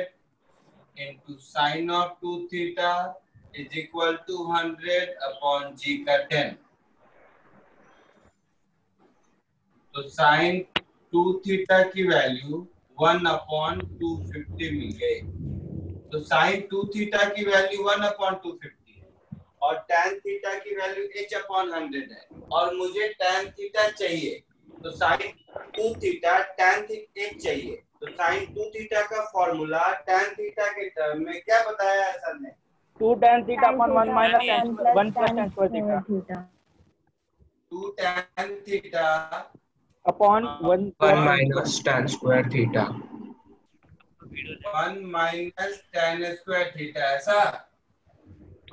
into sin of 2 theta is equal to 100 upon g का 10. तो sin 2 थीटा की वैल्यू 1 अपॉन 250 मिल गई। तो sin 2 थीटा की वैल्यू 1 अपॉन 250 है और tan थीटा की वैल्यू h अपॉन 100 है और मुझे tan थीटा चाहिए। तो sin 2 theta tan theta h चाहिए। तो sin 2 थीटा का फॉर्मूला tan थीटा के टर्म में क्या बताया है सर ने? 2 tan theta upon 1 minus 1 plus tan square theta. 2 tan theta upon 1 minus tan square theta. 1 minus tan square theta ऐसा?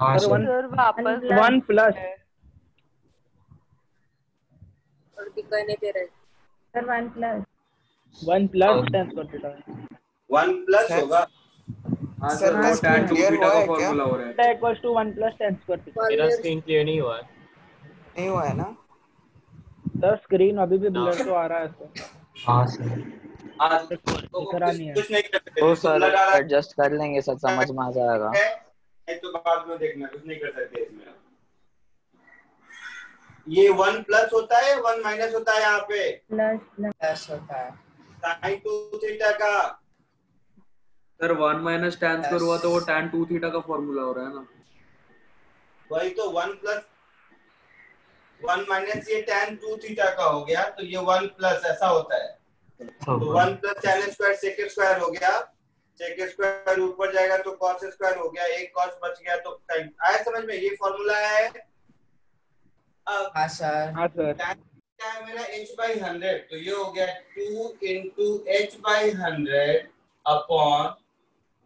हाँ सर सर। वापस 1 plus और दिखाई नहीं दे रहा है sir 1 plus 1 plus tan square theta. 1 plus होगा। हाँ सर वो tan 2 थीटा का फॉर्मूला हो रहा है। Theta equals to 1 plus tan square theta. मेरा स्क्रीन क्लियर नहीं हुआ है। नहीं हुआ है ना? सर स्क्रीन अभी भी ब्लर तो आ रहा है सर। हाँ सर। दिख रहा नहीं है। कुछ नहीं कर सकते। तो सर एडजस्ट कर लेंगे सर, समझ में आ जाएगा। नहीं तो बाद में देखना, कुछ नहीं कर सकते इसमें। ये 1 प्लस होता है 1 माइनस होता है यहाँ पे? प्लस होता है। sin 2 थीटा का सर 1 माइनस tan स्क्वायर हुआ तो वो tan 2 थीटा का फॉर्मूला हो रहा है ना? वही तो 1 प्लस 1 माइनस ये tan 2 थीटा का हो गया तो ये 1 प्लस ऐसा होता है। तो 1 plus tan square sec square हो गया, सेक स्क्वायर ऊपर जाएगा तो cos स्क्वायर हो गया, एक cos बच गया तो sin। आया समझ में? ये फॉर्मूला है। अब हाँ सर। हाँ सर। क्या है मेरा h by 100 तो ये हो गया 2 into h by 100 upon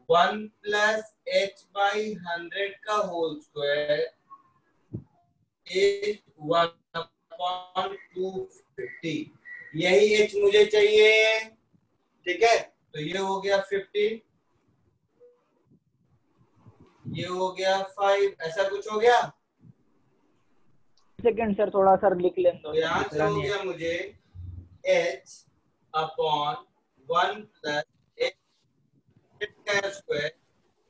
1 plus h by 100 का होल स्क्वायर is 1 upon 250। यही h मुझे चाहिए। ठीक है, तो ये हो गया 50, ये हो गया 5, ऐसा कुछ हो गया। सेकंड सर थोड़ा सर लिख लें तो यहाँ से हो गया मुझे h upon 1 plus h square,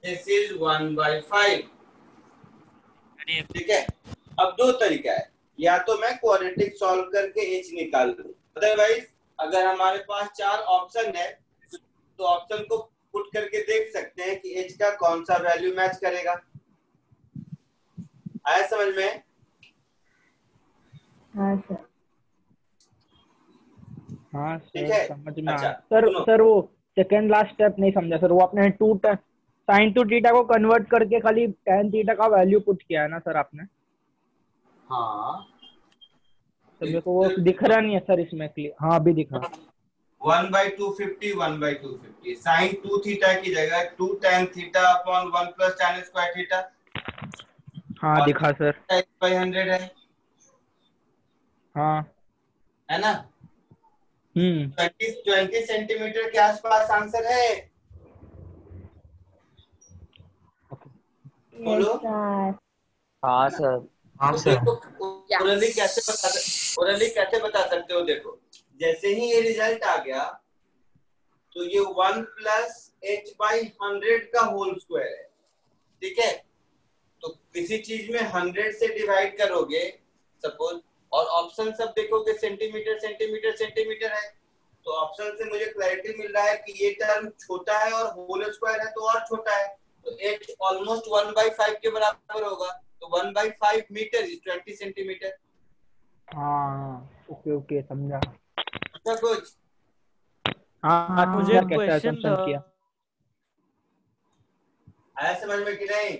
this is 1/5। ठीक है, अब दो तरीका है, या तो मैं क्वाड्रेटिक सॉल्व करके h निकाल लूं, अदरवाइज अगर हमारे पास 4 ऑप्शन है तो ऑप्शन को पुट करके देख सकते हैं कि h का कौन सा वैल्यू मैच करेगा। आया समझ में? हाँ सर। हाँ ठीक सर है। समझ में अच्छा, आया सर। सर वो सेकंड लास्ट स्टेप नहीं समझा सर। वो आपने 2 sin 2 थीटा को कन्वर्ट करके खाली tan थीटा का वैल्यू पुट किया है ना सर आपने? हाँ तो मेरे को वो दिख रहा नहीं है सर इसमें क्लियर। हाँ अभी दिखा। 1/250 1/250 sin 2 थीटा की जगह 2 tan theta upon 1 plus tan square theta. हाँ दिखा सर। h/100 है। हाँ है ना? 20 सेंटीमीटर के आसपास आंसर है। बोलो। हाँ सर। हाँ सर। ओरली कैसे बता सकते हो? देखो, जैसे ही ये रिजल्ट आ गया तो ये 1 plus h/100 का होल स्क्वायर है। ठीक है, तो किसी चीज में 100 से डिवाइड करोगे सपोज, और ऑप्शन सब देखोगे सेंटीमीटर सेंटीमीटर सेंटीमीटर है, तो ऑप्शन से मुझे क्लैरिटी मिल रहा है कि ये टर्म छोटा है और होल स्क्वायर है तो और छोटा है, तो h ऑलमोस्ट 1/5 के बराबर होगा। तो 1/5 मीटर इज 20 सेंटीमीटर। हाँ ओके ओके समझा। अच्छा कुछ? हाँ मुझे कैसा क्वेश्चन assumption था। किया। आया समझ में कि नहीं?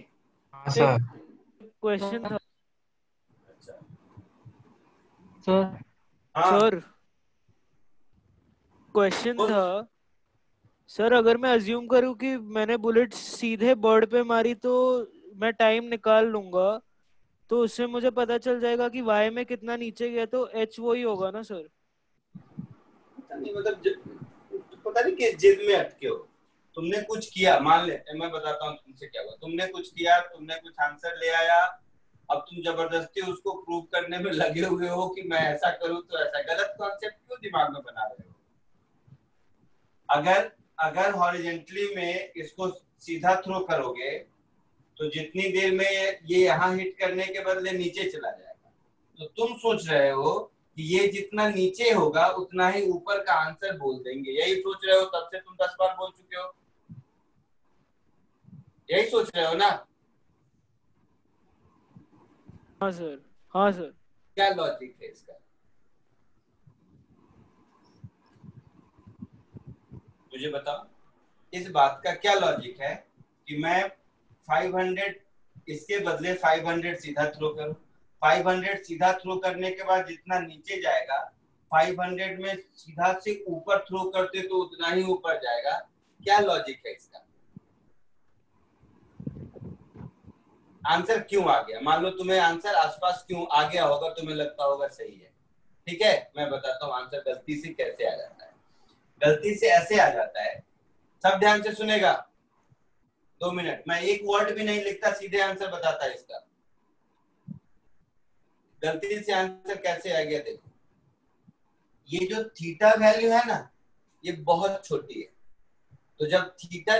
हाँ सर। क्वेश्चन था अच्छा सर। हाँ सर क्वेश्चन था सर, अगर मैं अज्यूम करूं कि मैंने बुलेट सीधे बर्ड पे मारी तो मैं टाइम निकाल लूंगा, तो उससे मुझे पता चल जाएगा कि y में कितना नीचे गया, तो h वही होगा ना सर? नहीं मतलब पता नहीं किस जिद में अटके हो। तुमने कुछ किया, मान ले मैं बताता हूँ तुमसे क्या हुआ। तुमने कुछ किया, तुमने कुछ आंसर ले आया, अब तुम जबरदस्ती उसको प्रूव करने में लगे हुए हो कि मैं ऐसा करूं तो ऐसा। गलत कॉन्सेप्ट क्यों दिमाग में बना रहे हो? अगर हॉरिजेंटली में इसको सीधा थ्रो करोगे तो जितनी देर में ये यहाँ हिट करने के बदले नीचे चला जाएगा। तो तुम सोच रहे हो कि ये जितना नीचे होगा उतना ही ऊपर का आंसर बोल देंगे, यही सोच रहे हो। तब से तुम 10 बार बोल चुके हो, यही सोच रहे हो ना? हाँ सर, हाँ सर। क्या लॉजिक है इसका? मुझे बताओ इस बात का क्या लॉजिक है कि मैं 500 इसके बदले 500 सीधा थ्रो करूं। 500 सीधा थ्रो करने के बाद जितना नीचे जाएगा 500 में सीधा से ऊपर थ्रो करते तो उतना ही ऊपर जाएगा। क्या लॉजिक है इसका? आंसर क्यों आ गया? मान लो तुम्हें आंसर आसपास क्यों आ गया होगा, तुम्हें लगता होगा सही है, ठीक है। मैं बताता हूँ आंसर गलती से कैसे आ जाता है। गलती से ऐसे आ जाता है, सब ध्यान से सुनेगा। 2 मिनट, मैं एक वर्ड भी नहीं लिखता, सीधे आंसर बताता है इसका। गलती से आंसर कैसे आ गया देखो। ये जो थीटा वैल्यू है ना, ये बहुत छोटी है। तो जब थीटा,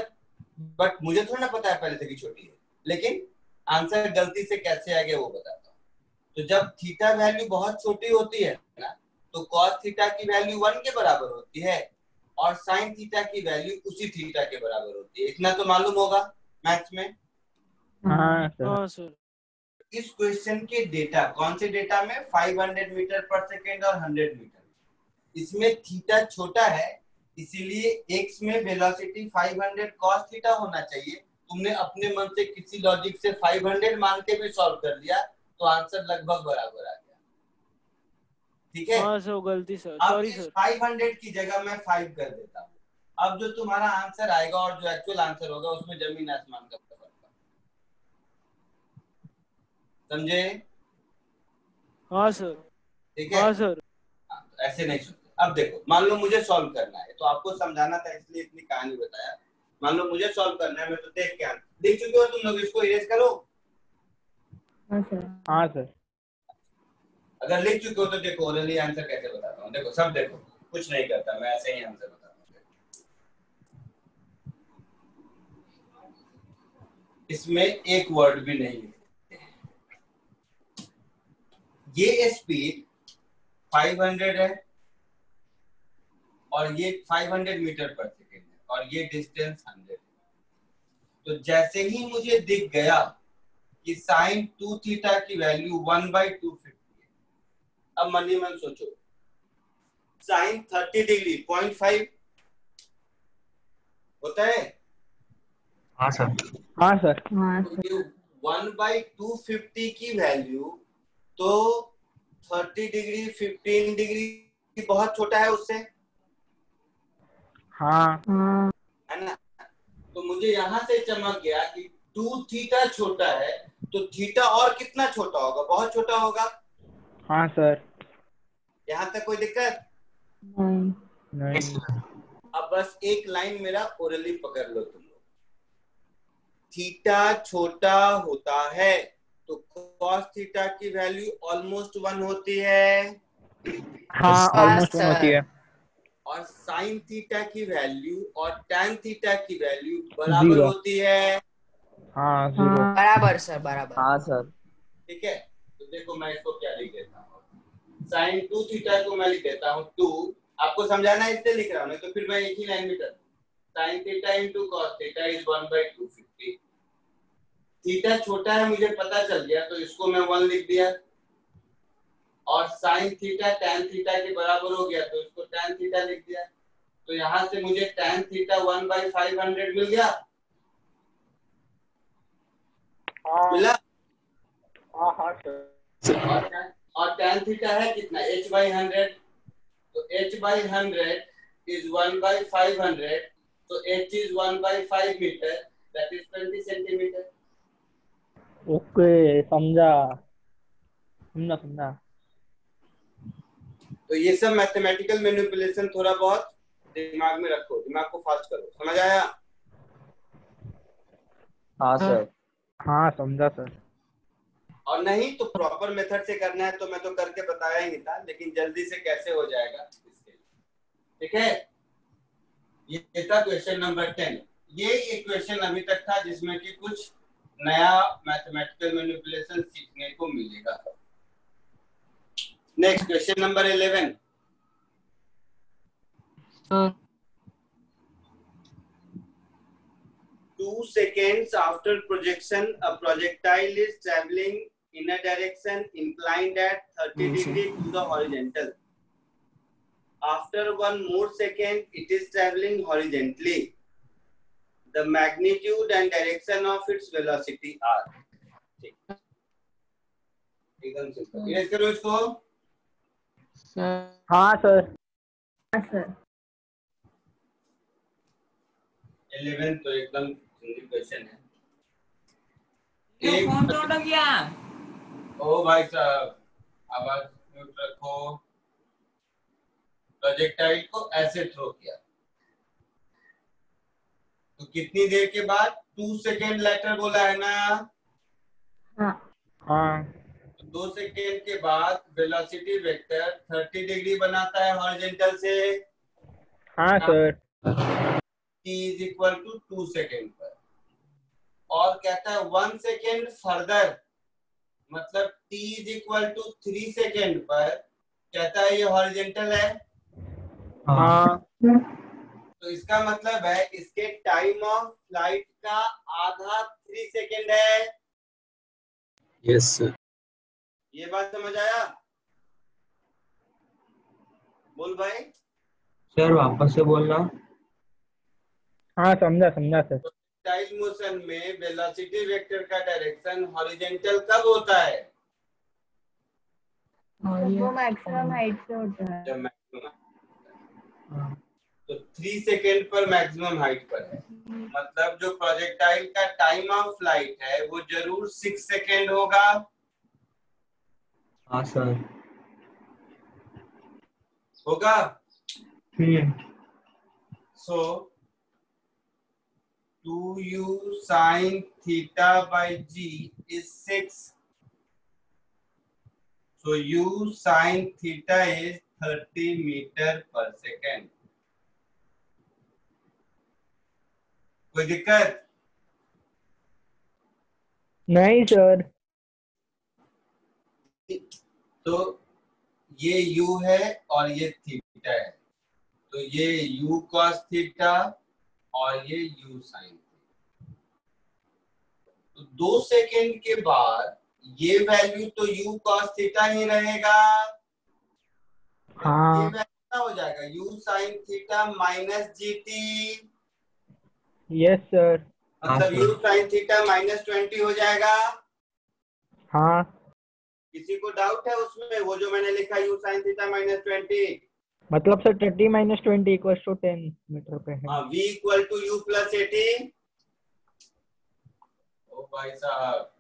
बट मुझे थोड़ा ना पता है पहले से कि छोटी है, लेकिन आंसर गलती से कैसे आ गया वो बताता हूँ। तो जब थीटा वैल्यू बहुत छोटी होती है ना, तो कॉस थीटा की वैल्यू 1 के बराबर होती है और साइन थीटा की वैल्यू उसी थीटा के बराबर होती है। इतना तो मालूम होगा मैथ्स में। हाँ सर। इस क्वेश्चन के डेटा, कौन से डेटा में? 500 मीटर पर सेकेंड और 100 मीटर। इसमें थीटा छोटा है, इसीलिए एक्स में वेलोसिटी 500 cos थीटा होना चाहिए। तुमने अपने मन से किसी लॉजिक से 500 मान के भी सॉल्व कर लिया तो आंसर लगभग बराबर आ गया, ठीक है। हाँ सर, गलती सर, अब सॉरी इस सर। 500 की जगह मैं 5 कर देता हूँ। अब जो तुम्हारा आंसर आएगा और जो एक्चुअल आंसर होगा उसमें जमीन आसमान का फर्क है, समझे? हाँ सर, ठीक है। हाँ सर। ऐसे नहीं सोचते। अब देखो, मान लो मुझे सॉल्व करना है, तो आपको समझाना था इसलिए इतनी कहानी बताया। मान लो मुझे सॉल्व करना है, मैं तो देख के देख चुके हो तुम लोग, इसको इरेज करो। हाँ सर। हाँ सर। अगर लिख चुके हो तो देखो ओरली आंसर कैसे बताता हूँ। देखो सब देखो, कुछ नहीं करता मैं, ऐसे ही आंसर बताता हूँ। इसमें एक वर्ड भी नहीं है। ये स्पीड 500 है और ये 500 मीटर पर सेकेंड है और ये डिस्टेंस 100 है। तो जैसे ही मुझे दिख गया कि साइन 2 थीटा की वैल्यू 1/250 है, अब मन ही मन सोचो, साइन 30 डिग्री 0.5 होता है। हाँ सर। हाँ सर। हाँ तो ये 1/250 की वैल्यू तो 30 डिग्री 15 डिग्री बहुत छोटा है उससे, हाँ है ना। तो मुझे यहाँ से चमक गया कि 2 थीटा छोटा है, तो थीटा और कितना छोटा होगा? बहुत छोटा होगा। हाँ सर। यहाँ तक कोई दिक्कत नहीं। अब बस एक लाइन मेरा ओरली पकड़ लो तुम लोग। थीटा छोटा होता है तो कॉस थीटा की वैल्यू ऑलमोस्ट 1 होती है। हाँ ऑलमोस्ट 1 होती है। और साइन थीटा की वैल्यू और टैन थीटा की वैल्यू बराबर 0 होती है। हाँ 0 बराबर सर, बराबर। हाँ सर। ठीक है, तो देखो मैं इसको क्या लिख देता हूँ, साइन 2 थीटा को मैं लिख देता हूँ 2। आपको समझाना है इसलिए लिख रहा हूँ, नहीं तो फिर मैं एक ही लाइन में कर sign theta into cos theta is 1/250। Theta छोटा है मुझे पता चल गया, तो इसको मैं 1 लिख दिया। और साइन थीटा टैन थीटा के बराबर हो गया तो इसको टैन थीटा लिख दिया। तो यहाँ से मुझे टैन थीटा 1/500 मिल गया। मिला? हाँ सर। और टैन थीटा है कितना? h/100। तो h/100 is 1/500, तो h is 1/5 metre, that is 20 centimetre. Okay, समझा। समझा समझा। तो ये सब मैथमेटिकल मैनिपुलेशन थोड़ा बहुत दिमाग में रखो, दिमाग को फास्ट करो, समझ आया? हाँ सर। हाँ समझा सर। और नहीं तो प्रॉपर मेथड से करना है तो मैं तो करके बताया ही नहीं था, लेकिन जल्दी से कैसे हो जाएगा इसके लिए, ठीक है? ये था क्वेश्चन नंबर 10। ये एक क्वेश्चन अभी तक था जिसमें कि कुछ नया मैथमेटिकल मैनिपुलेशन सीखने को मिलेगा। Next question number 11। 2 seconds after projection, a projectile is traveling in a direction inclined at 30 degrees to the horizontal. After 1 more second, it is traveling horizontally. The magnitude and direction of its velocity are. एकदम simple. Erase करो इसको। हाँ sir. हाँ sir. 11 तो एकदम simple question है। ये phone तोड़ गया। ओ भाई साहब, आवाज म्यूट रखो। प्रोजेक्टाइल को ऐसे थ्रो किया तो कितनी देर के बाद? 2 सेकेंड लेटर बोला है ना? हाँ। 2 सेकेंड के बाद वेलोसिटी वेक्टर 30 डिग्री बनाता है हॉरिजॉन्टल से। हाँ sir. t is equal to 2 second पर, और कहता है 1 सेकेंड फर्दर, मतलब t is equal to 3 second पर कहता है ये हॉरिजॉन्टल है। हाँ। तो इसका मतलब है इसके टाइम ऑफ फ्लाइट का आधा 3 सेकेंड है। Yes sir. ये बात समझ आया? बोल भाई। सर वापस से बोलना। हाँ समझा समझा सर। टाइल मोशन में वेलोसिटी वेक्टर का डायरेक्शन हॉरिजॉन्टल कब होता है? वो मैक्सिमम हाइट से होता है। जब मैक्सिमम, तो 3 सेकेंड पर मैक्सिमम हाइट पर है, मतलब जो प्रोजेक्टाइल का टाइम ऑफ फ्लाइट है वो जरूर 6 सेकेंड होगा। हाँ सर। होगा। सो 2u sin theta by g is 6. So u sin theta is 30 meter per second. कोई दिक्कत? नहीं सर। तो ये u है और ये थीटा है, तो ये u cos थीटा और ये u sin थीटा। तो 2 सेकेंड के बाद ये वैल्यू तो u cos थीटा ही रहेगा। हाँ। ये वैल्यू क्या हो जाएगा? u sin theta minus gt। Yes sir. मतलब u sin थीटा माइनस 20 हो जाएगा। हाँ। किसी को डाउट है उसमें? वो जो मैंने लिखा u sin थीटा माइनस 20, मतलब sir 30 minus 20 equal to 10 metre पे है। हाँ, v equal to u plus 80। ओ भाई साहब,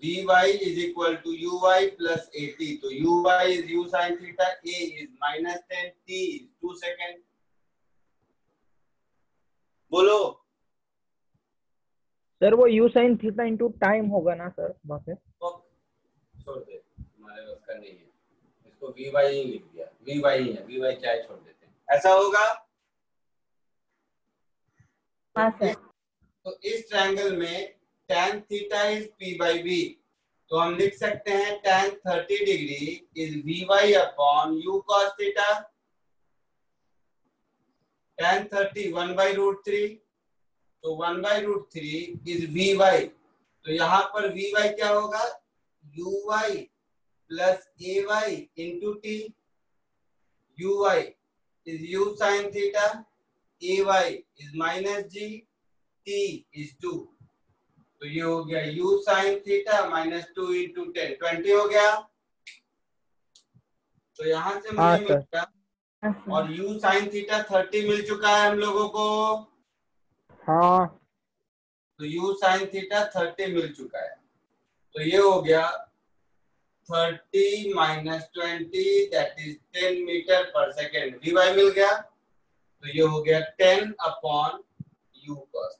vy is equal to uy plus 80, तो uy is u sin theta, a is minus 10, t is 2 second. बोलो sir वो u sin theta into time होगा ना सर? बात है। छोड़ दे, हमारे उसका नहीं है, इसको vy ही लिख दिया। vy ही है, vy चाहे छोड़ देते हैं, ऐसा होगा। हाँ सर। तो इस ट्रायंगल में tan theta is p by b, तो हम लिख सकते हैं tan 30 degree is vy upon u cos theta. tan 30 1 by root 3, तो 1 by root 3 इज vy। तो यहाँ पर vy क्या होगा? uy plus ay into t। uy is u sin theta, ay is minus g, t is 2। तो ये हो गया u sin theta minus 2 into 10, 20 हो गया। तो यहाँ से मुझे मिल गया, और u sin थीटा 30 मिल चुका है हम लोगों को। हाँ। तो u sin थीटा 30 मिल चुका है। तो ये हो गया 30 माइनस 20 दैट इज 10 मीटर पर सेकेंड। dy मिल गया, तो ये हो गया 10 अपॉन u cos।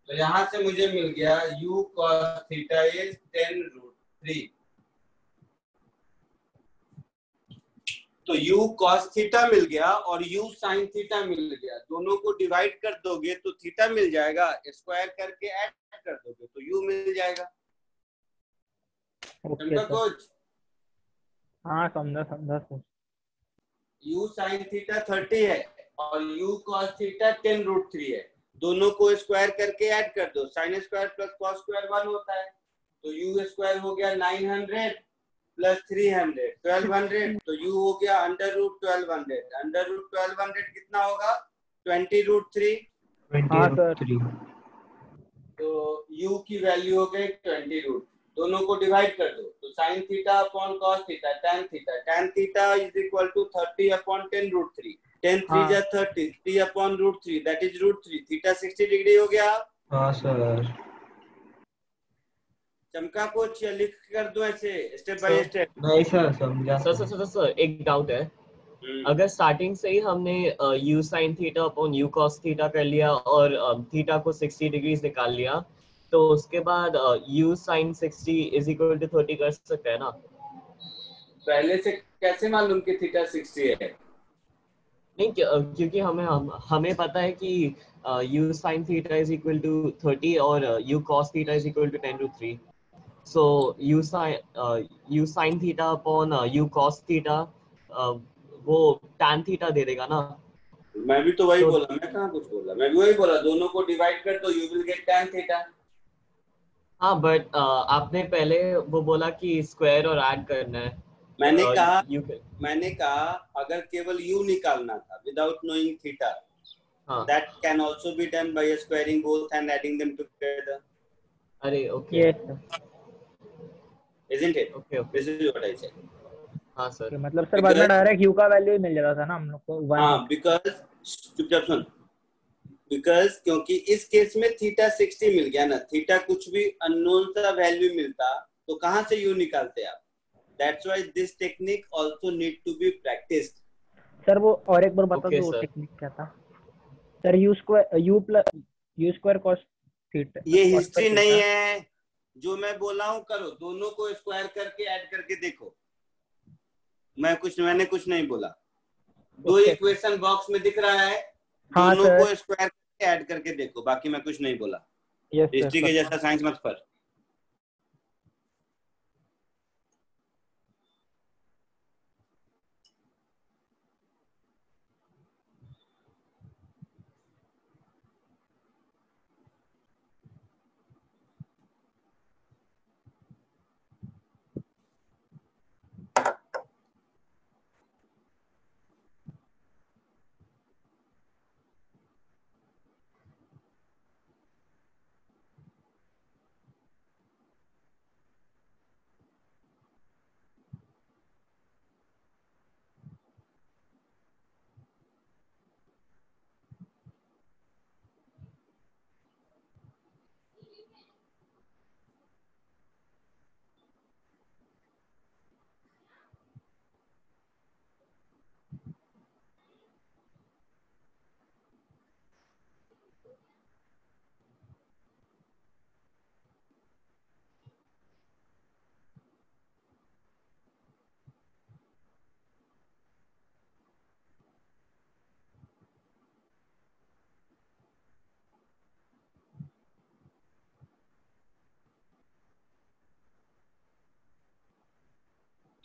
तो यहां से मुझे मिल गया u cos थीटा इज 10√3। तो u cos थीटा मिल गया और u sin थीटा मिल गया। दोनों को डिवाइड कर दोगे तो थीटा मिल जाएगा, स्क्वायर करके ऐड कर दोगे तो u मिल जाएगा। Okay sir. कुछ हाँ समझा समझा सर। u sin थीटा 30 है और u cos थीटा 10√3 है। दोनों को स्क्वायर करके ऐड कर दो, sine square plus cos square 1 होता है। तो u स्क्वायर हो गया 900 प्लस 300 1200। तो u हो गया √1200। √1200 कितना होगा? 20√3। हाँ सर। तो u की वैल्यू हो गई 20√3। दोनों को डिवाइड कर दो तो sin theta upon cos theta tan theta is equal to 30 upon 10√3। 10 3 जा 30, 3 upon √3 that is √3। Theta 60 degree हो गया। हाँ सर। चमका कुछ लिख कर दो ऐसे स्टेप बाय स्टेप। नहीं सर समझा। सर एक डाउट है। अगर स्टार्टिंग से ही हमने u sin theta upon u cos theta कर लिया और थीटा को 60 डिग्रीज निकाल लिया, तो उसके बाद u sin 60 is equal to 30 कर सकते हैं ना? पहले से कैसे मालूम कि थीटा 60 है? नहीं क्योंकि हमें पता है कि u sin theta is equal to 30 और u cos theta is equal to 10√3। So u sin theta upon u cos theta वो tan थीटा दे देगा ना? मैं भी तो वही बोला, मैं कहाँ कुछ बोला, मैं भी वही बोला। दोनों को डिवाइड कर दो you will get tan theta. हाँ बट आपने पहले वो बोला कि स्क्वायर और ऐड करना है। मैंने कहा अगर केवल u निकालना था without knowing theta, that can also be done by squaring both and adding them together. अरे okay. Isn't it? Okay. This is what I said. हाँ सर। मतलब सर बाद में डायरेक्ट u का वैल्यू मिल जाता था ना हम लोग को। हाँ बिकॉज चुपचाप सुन, बिकॉज क्योंकि इस केस में थीटा 60 मिल गया ना, थीटा कुछ भी अननोन सा वैल्यू मिलता तो कहाँ से u निकालते आप? That's why this technique also need to be practiced. Sir वो और एक बार बता दो टेक्निक क्या था sir? u square cos theta. ये हिस्ट्री नहीं है, जो मैं बोला हूँ करो। दोनों को स्क्वायर करके ऐड करके देखो। मैंने कुछ नहीं बोला। दो इक्वेशन बॉक्स में दिख रहा है, दोनों को स्क्वायर करके ऐड करके देखो। बाकी मैं कुछ नहीं बोला। हिस्ट्री के जैसा साइंस मत कर।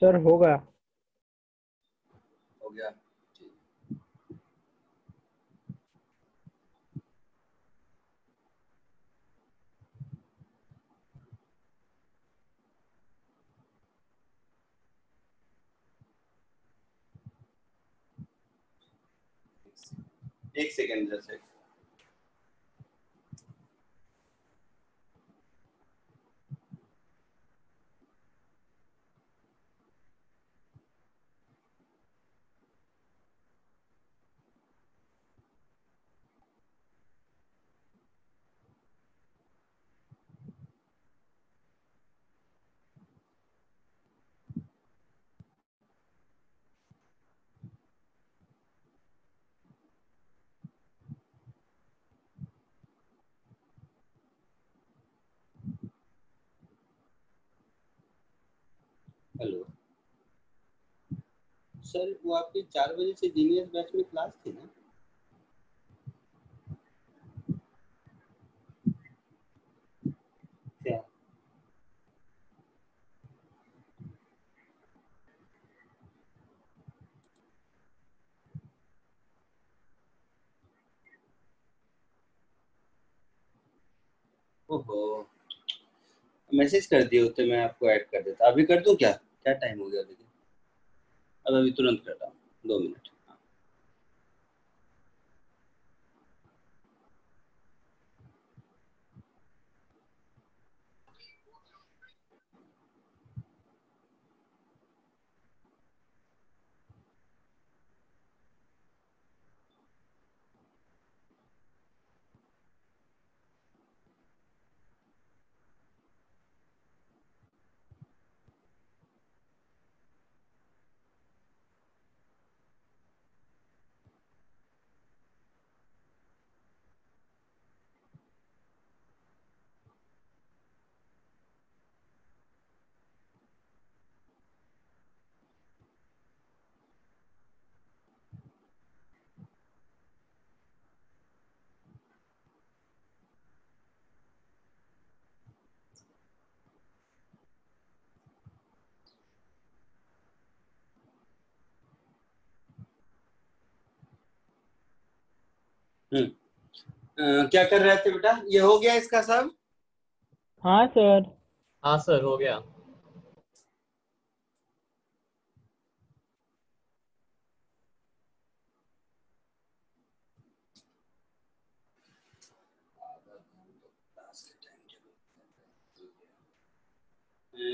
सर हो गया। हो गया। एक सेकेंड जैसे सर वो आपकी 4 बजे से जीनियस बैच में क्लास थी ना? क्या? ओहो, मैसेज कर दिए होते, मैं आपको ऐड कर देता। अभी कर दूं क्या? क्या टाइम हो गया अभी? अब अभी तुरंत कर रहा हूँ, 2 मिनट। क्या कर रहे थे बेटा? ये हो गया इसका सब? हाँ सर। हाँ सर, हो गया।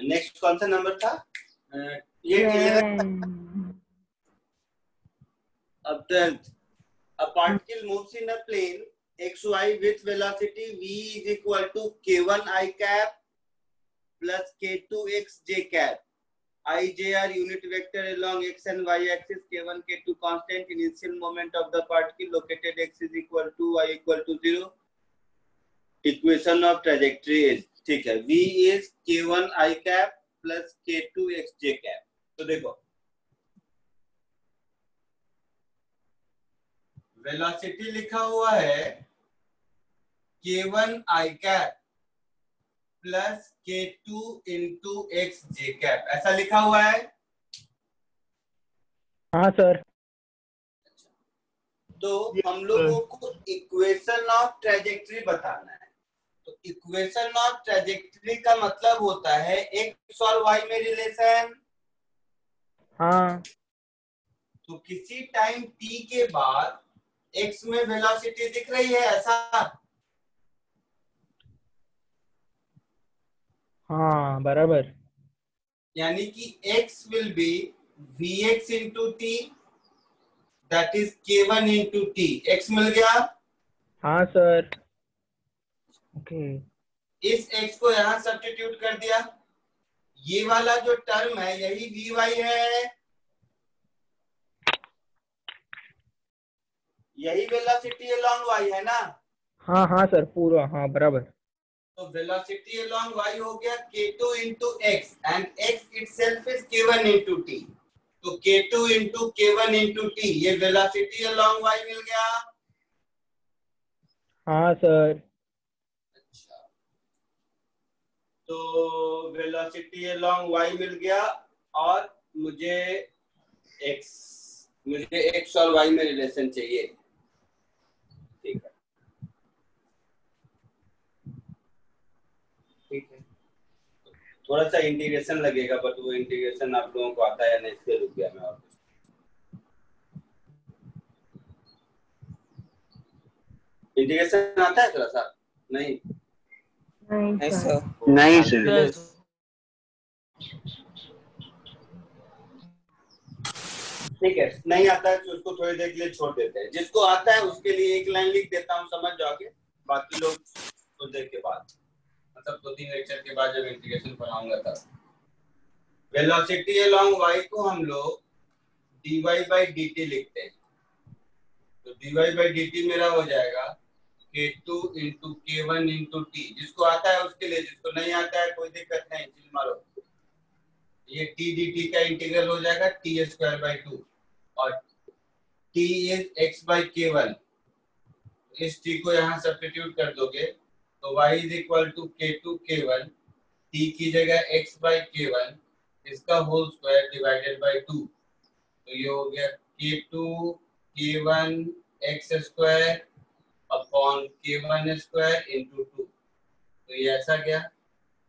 नेक्स्ट कौन सा नंबर था? ये 11। अब 12th. A particle moves in a plane xy with velocity v is equal to k1 I cap plus k2 x j cap. I j are unit vector along x and y axis. K1 k2 constant. Initial moment of the particle located x is equal to y equal to 0. Equation of trajectory is, ठीक है, v is k1 I cap plus k2 x j cap. तो देखो velocity लिखा हुआ है k1 I cap plus k2 into x J cap, ऐसा लिखा हुआ है। हाँ सर। तो हम लोगों को इक्वेशन ऑफ ट्रेजेक्टरी बताना है। तो इक्वेशन ऑफ ट्रेजेक्टरी का मतलब होता है एक्स और वाई में रिलेशन। हाँ। तो किसी टाइम t के बाद x में वेलोसिटी दिख रही है, ऐसा? हाँ बराबर। यानी कि x will be vx into T, that is k1 into T. x मिल गया? हाँ सर। ओके। इस x को यहां सब्स्टिट्यूट कर दिया। ये वाला जो टर्म है यही vy है, यही वेलोसिटी अलोंग y है ना? हाँ हाँ सर पूरा, हाँ बराबर। तो वेलोसिटी अलोंग y हो गया k2 into x and x itself is k1 into t। तो k2 into k1 into t, ये वेलोसिटी अलोंग y मिल गया। हाँ सर। अच्छा, तो वेलोसिटी अलोंग y मिल गया और मुझे x और y में रिलेशन चाहिए। ठीक है, ठीक है। थोड़ा सा इंटीग्रेशन लगेगा, बट वो इंटीग्रेशन आप लोगों को आता है या नहीं, इसलिए रुक गया मैं। और इंटीग्रेशन आता है थोड़ा सा? नहीं नहीं सर। नहीं सर। ठीक है, नहीं आता है तो उसको थोड़ी देर के लिए छोड़ देते हैं। जिसको आता है उसके लिए एक लाइन लिख देता हूँ, समझ जाओगे। बाकी लोग कुछ देर के बाद, मतलब 2-3 लेक्चर के बाद जब इंटीग्रेशन पढ़ाऊंगा तब। वेलोसिटी अलोंग y को हम लोग dy by dt लिखते हैं। तो dy by dt मेरा हो जाएगा k2 into k1 into t। जिसको आता है उसके लिए, जिसको नहीं आता है कोई दिक्कत नहीं, चिल मारो। ये टी डी टी का इंटीग्रल हो जाएगा टी स्क्वायर बाई 2 और टी इज एक्स बाई के वन। इस टी को यहाँ सब्स्टिट्यूट कर दोगे तो y इज इक्वल टू के टू के वन, टी की जगह x बाई के वन इसका होल स्क्वायर डिवाइडेड बाई 2। तो ये हो गया के टू के वन एक्स स्क्वायर अपॉन के वन स्क्वायर इंटू 2। तो ये ऐसा गया,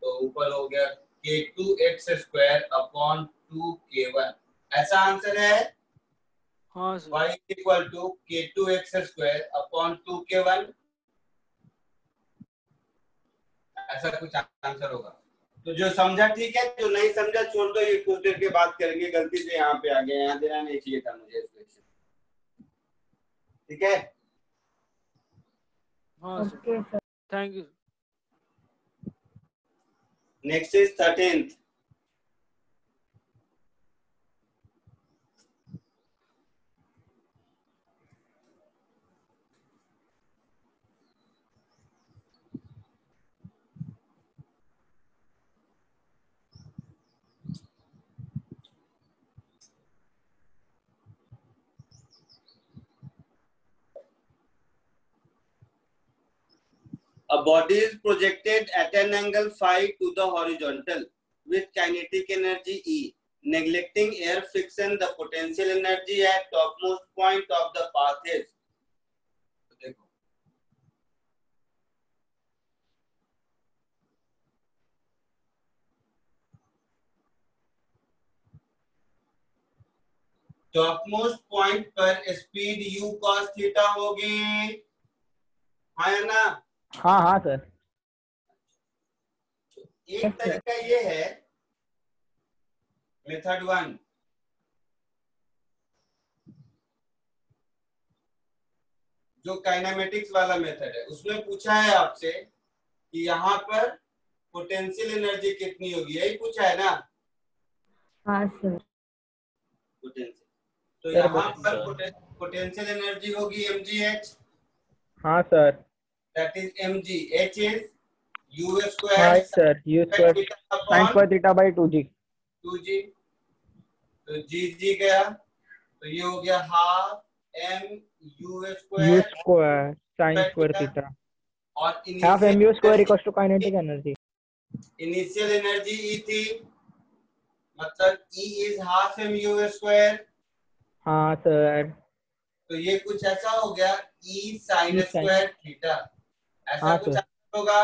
तो ऊपर हो गया के टू एक्स स्क्वायर अपॉन 2 के वन। ऐसा आंसर है। हाँ सर। y इक्वल टू के टू एक्स स्क्वायर अपॉन 2 के वन, ऐसा कुछ आंसर होगा। तो जो समझा ठीक है, जो नहीं समझा छोड़ दो, ये कुछ देर के बाद करेंगे। गलती से यहाँ पे आ गया, यहाँ देना नहीं चाहिए था मुझे इस क्वेश्चन। ठीक है, हाँ sir, thank you. Next is 13th। A body is projected at an angle phi to the horizontal with kinetic energy E. Neglecting air friction, the potential energy at topmost point of the path is. Topmost point पर speed u cos theta होगी, है ना? हाँ हाँ sir. एक तरीका ये है, मेथड 1, जो काइनेमेटिक्स वाला मेथड है, उसमें पूछा है आपसे कि यहाँ पर पोटेंशियल एनर्जी कितनी होगी, यही पूछा है ना? हाँ सर। पोटेंशियल, तो यहाँ पर पोटेंशियल एनर्जी होगी mgh। हाँ sir. That is mg, h is u हाँ square sir, u square sin square theta by 2g। 2g, तो g गया, तो ये हो गया half m u u square square sin square theta और half mu square equals to kinetic energy. Initial energy E थी, मतलब E is half mu square. हाँ सर। तो ये कुछ ऐसा हो गया E sin स्क्वायर थीटा, ऐसा हाँ कुछ सर। होगा।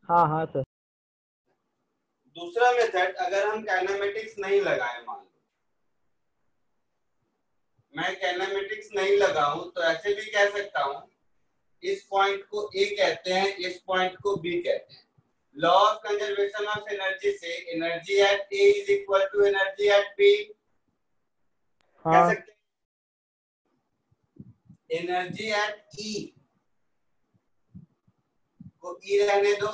हाँ हाँ सर। दूसरा मेथड, अगर हम काइनेमेटिक्स नहीं लगाए, मान लो मैं काइनेमेटिक्स नहीं लगाऊं, तो ऐसे भी कह सकता हूं, इस पॉइंट को A कहते हैं, इस पॉइंट को B कहते हैं। Law of conservation of energy से energy at A is equal to energy at B कह सकते हैं। एनर्जी एट E को E रहने दो,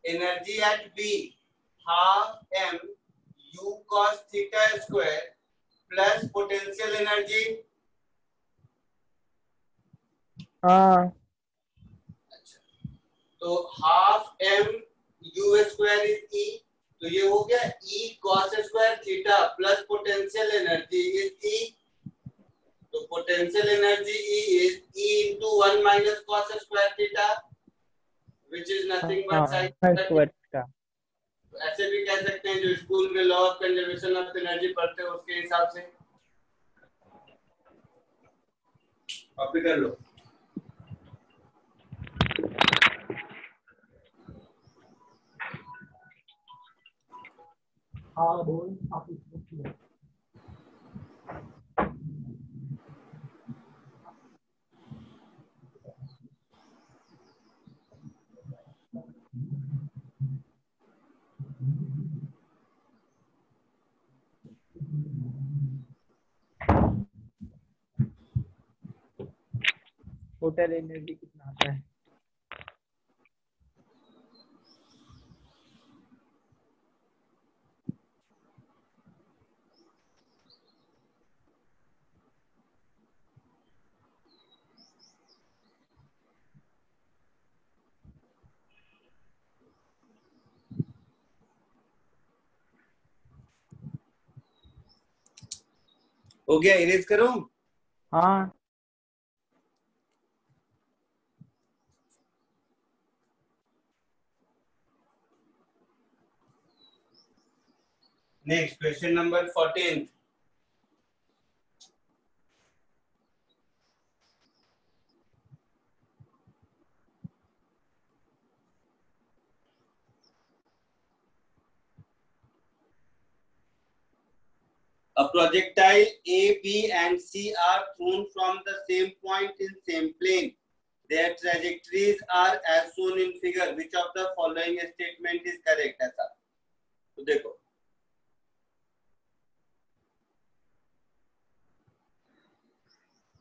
energy at B half m u cos theta square plus potential energy. हाँ, तो हाफ m u square is E, तो ये हो गया E cos स्क्वायर theta plus potential energy is E। तो potential energy E is E into 1 minus cos स्क्वायर theta which is nothing but sin square theta. ऐसे भी कह सकते हैं, जो स्कूल में law of conservation of energy पढ़ते हो उसके हिसाब से कॉपी कर लो। हाँ बोल। टोटल एनर्जी कितना आता है? हो गया, इरेज करूं? हाँ next question number 14। A projectile A, B, and C are thrown from the same point in same plane. Their trajectories are as shown in figure. Which of the following statement is correct? ऐसा तो देखो,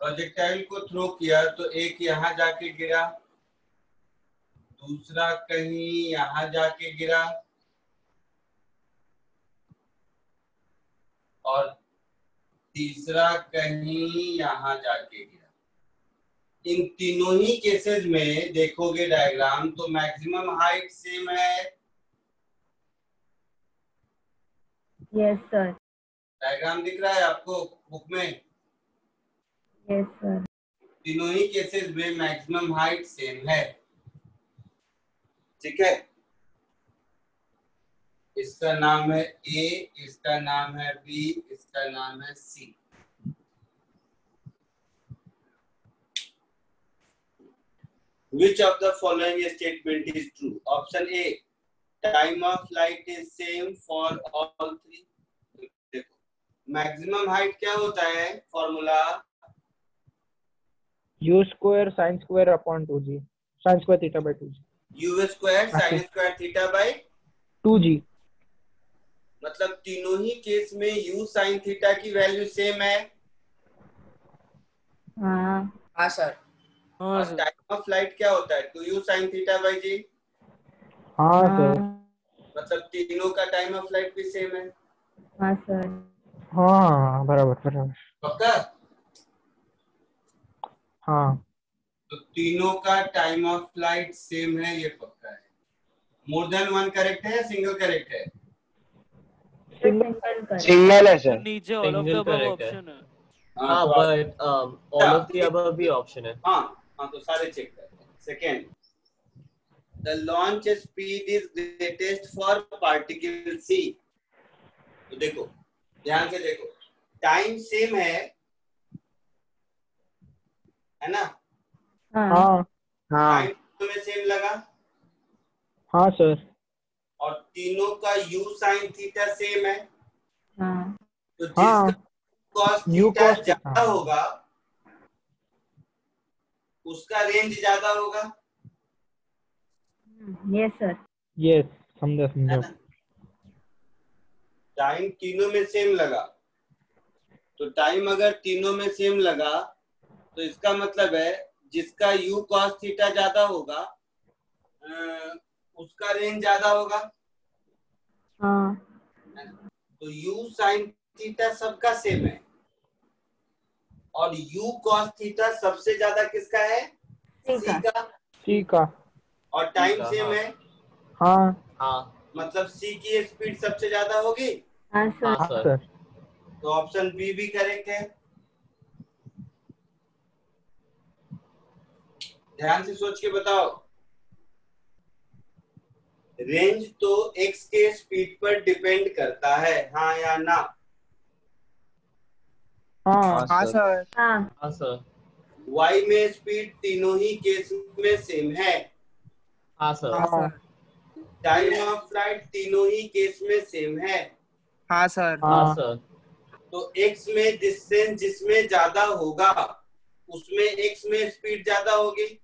projectile को throw किया तो एक यहाँ जाके गिरा, दूसरा कहीं यहाँ जाके गिरा और तीसरा कहीं यहाँ जाके गिरा। इन तीनों ही केसेस में देखोगे डायग्राम तो मैक्सिमम हाइट सेम है। Yes sir. डायग्राम दिख रहा है आपको बुक में? Yes sir. तीनों ही केसेस में मैक्सिमम हाइट सेम है। ठीक है, इसका नाम है ए, इसका नाम है बी, इसका नाम है सी। Which of the following statement is true? Option A, time of flight is same for all three. देखो, मैक्सिमम हाइट क्या होता है formula? u square sin square upon 2g, sin square theta by 2g, u square sin square theta by 2g। मतलब तीनों ही case में u sin theta की value same है। हाँ सर। और टाइम ऑफ फ्लाइट क्या होता है? 2u sin theta by g। हाँ सर। मतलब तीनों का टाइम ऑफ फ्लाइट भी सेम है। हाँ सर। हाँ बराबर बराबर। पक्का? हाँ तो तीनों का टाइम ऑफ फ्लाइट सेम है, ये पक्का है। मोर देन वन करेक्ट है या सिंगल करेक्ट है? सिंगल है सर। नीचे all of the above option है। हाँ but all of the above भी ऑप्शन है। हाँ तो सारे चेक करते हैं। Second, the launch speed is greatest for particle C. तो देखो, ध्यान से देखो, टाइम सेम है ना? हाँ टाइम में सेम लगा। हाँ सर। और तीनों का u sin थीटा सेम है। तो हाँ जिसका cos u थीटा cos ज्यादा होगा उसका रेंज ज्यादा होगा। Yes sir. यस, समझा। टाइम तीनों में सेम लगा, तो टाइम अगर तीनों में सेम लगा तो इसका मतलब है जिसका u cos थीटा ज्यादा होगा उसका रेंज ज्यादा होगा। हाँ। तो u sin थीटा सबका सेम है और u cos थीटा सबसे ज्यादा किसका है? सी का। और टाइम सेम है। हाँ मतलब सी की स्पीड सबसे ज्यादा होगी। हाँ सर। तो ऑप्शन बी भी करेक्ट है। ध्यान से सोच के बताओ, रेंज तो x के स्पीड पर डिपेंड करता है, हाँ या ना? हाँ सर। हाँ सर। y में स्पीड तीनों ही केस में सेम है। हाँ सर। टाइम ऑफ फ्लाइट तीनों ही केस में सेम है। हाँ सर। हाँ सर। तो x में डिस्टेंस जिसमें ज्यादा होगा उसमें x में स्पीड ज्यादा होगी।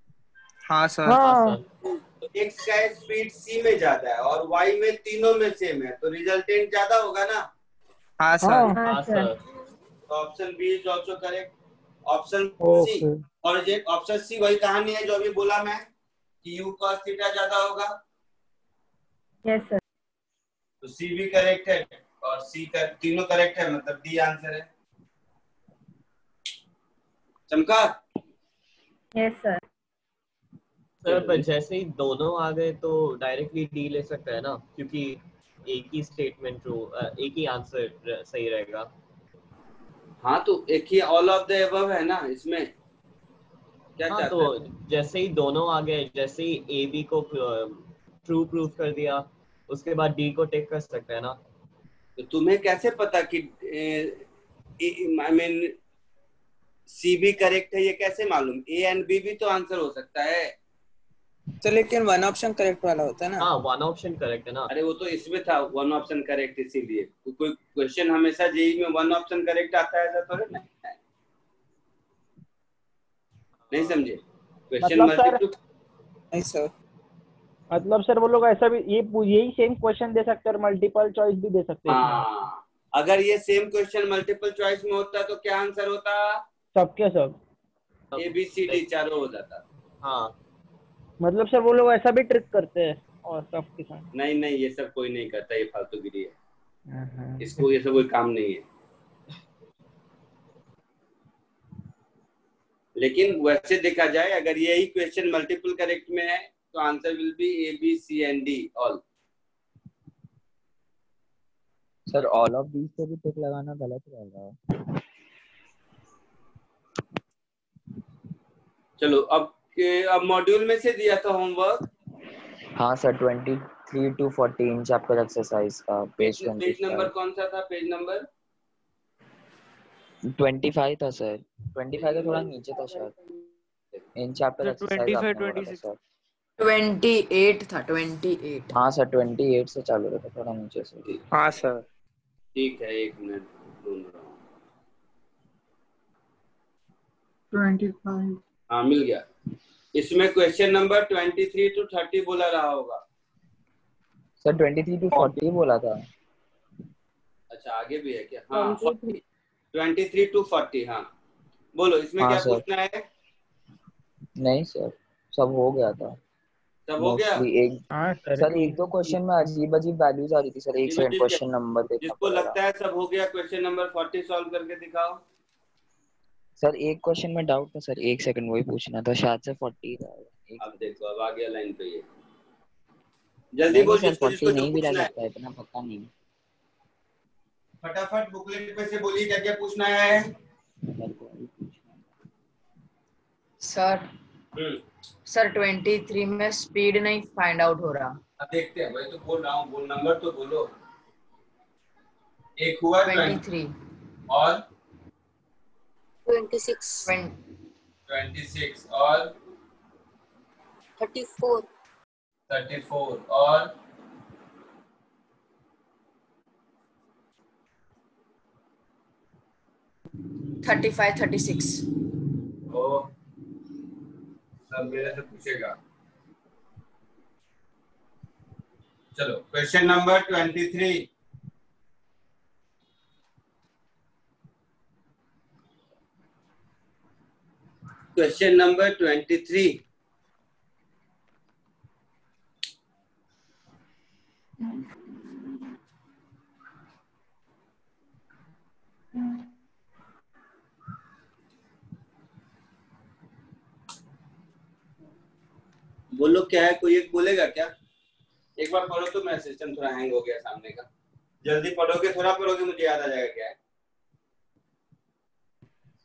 हाँ सर। तो x का स्पीड c में ज्यादा है और y में तीनों में सेम है, तो रिजल्टेंट ज्यादा होगा ना? हाँ सर। हाँ सर। तो option B is also correct. Option C, और ये ऑप्शन सी वही कहानी है जो अभी बोला मैं कि u cos थीटा ज्यादा होगा। Yes sir. तो सी भी करेक्ट है और सी का तीनों करेक्ट है, मतलब डी आंसर है। चमका? Yes sir. सर पर जैसे ही दोनों आ गए तो डायरेक्टली डी ले सकते हैं ना, क्योंकि एक ही स्टेटमेंट एक ही आंसर सही रहेगा। हाँ तो एक ही ऑल ऑफ द एबव है ना इसमें, क्या हाँ चाहता तो है? जैसे ही दोनों आ गए, जैसे ही ए बी को ट्रू प्रूफ कर दिया, उसके बाद डी को टेक कर सकते हैं ना। तो तुम्हें कैसे पता कि आई मीन सी भी करेक्ट है, ये कैसे मालूम? ए एंड बी भी तो आंसर हो सकता है। तो लेकिन वन ऑप्शन करेक्ट वाला होता है ना। हाँ वन ऑप्शन करेक्ट है ना। अरे वो तो इसमें था वन ऑप्शन करेक्ट, इसीलिए कोई क्वेश्चन हमेशा जेई में वन ऑप्शन करेक्ट आता है ऐसा थोड़ी ना है। नहीं समझे? क्वेश्चन मतलब सर, मल्टीपल। नहीं सर, मतलब सर वो लोग ऐसा भी यही सेम क्वेश्चन दे सकते हैं और मल्टीपल चॉइस भी दे सकते हैं। हाँ, अगर ये सेम क्वेश्चन मल्टीपल चॉइस में होता तो क्या आंसर होता? सबके सब ए बी सी डी चारों हो जाता। हाँ मतलब सर वो लोग ऐसा भी ट्रिक करते हैं और सबके साथ। नहीं नहीं, ये सब कोई नहीं करता, ये फालतूगिरी है, इसको ये सब कोई काम नहीं है। लेकिन वैसे देखा जाए, अगर यही क्वेश्चन मल्टीपल करेक्ट में है तो answer will be A B C and D all. Sir all of these पे भी टिक लगाना गलत रहेगा। चलो अब मॉड्यूल में से दिया था होमवर्क। हाँ सर 23 to 14 चैप्टर एक्सरसाइज का पेज पेज नंबर कौन सा था? पेज नंबर 25 था सर। 25 का थोड़ा नीचे था शायद। इन चैप्टर एक्सरसाइज 25, 26 28 था 28। हाँ सर 28 से चालू रहता, थोड़ा नीचे से। हाँ सर ठीक है, एक मिनट ढूंढ रहा हूँ। 25। हाँ मिल गया। इसमें क्वेश्चन नंबर 23 to 30 बोला रहा होगा सर। 23 to 40 बोला था। अच्छा आगे भी है क्या? हाँ 40, 23 to 40। हाँ बोलो, इसमें हाँ क्या सर। पूछना है? नहीं सर, सब हो गया था। सब हो गया? एक सर एक दो क्वेश्चन में अजीब अजीब वैल्यूज आ रही थी सर। एक सेकंड क्वेश्चन नंबर देखना जिसको पड़ेगा। लगता है सब हो गया, क्वेश्चन नंबर 40 सॉल्व करके दिखाओ। सर एक क्वेश्चन में डाउट था सर, एक सेकंड वही पूछना था, शायद से 40 था। अब देखो, अब आ गया लाइन पे ये। जल्दी बोल, जिसको जिसको जो नहीं भी रह पूछना है। सकता है, इतना पता नहीं। फटाफट बुकलेट पे से बोलिए क्या क्या पूछना है। सर 23 में स्पीड नहीं फाइंड आउट हो रहा। अब देखते हैं, वही तो बोल रहा हूँ, बोल नंबर तो बोलो। एक हुआ 23 और 26 और 34 और 35 36। ओ सब मेरे से पूछेगा। चलो क्वेश्चन नंबर 23। Question number 23। बोलो क्या है, कोई एक बोलेगा क्या? एक बार पढ़ो तो, मेरा सिस्टम थोड़ा हैंग हो गया सामने का। जल्दी पढ़ोगे, थोड़ा पढ़ोगे, मुझे याद आ जाएगा क्या है।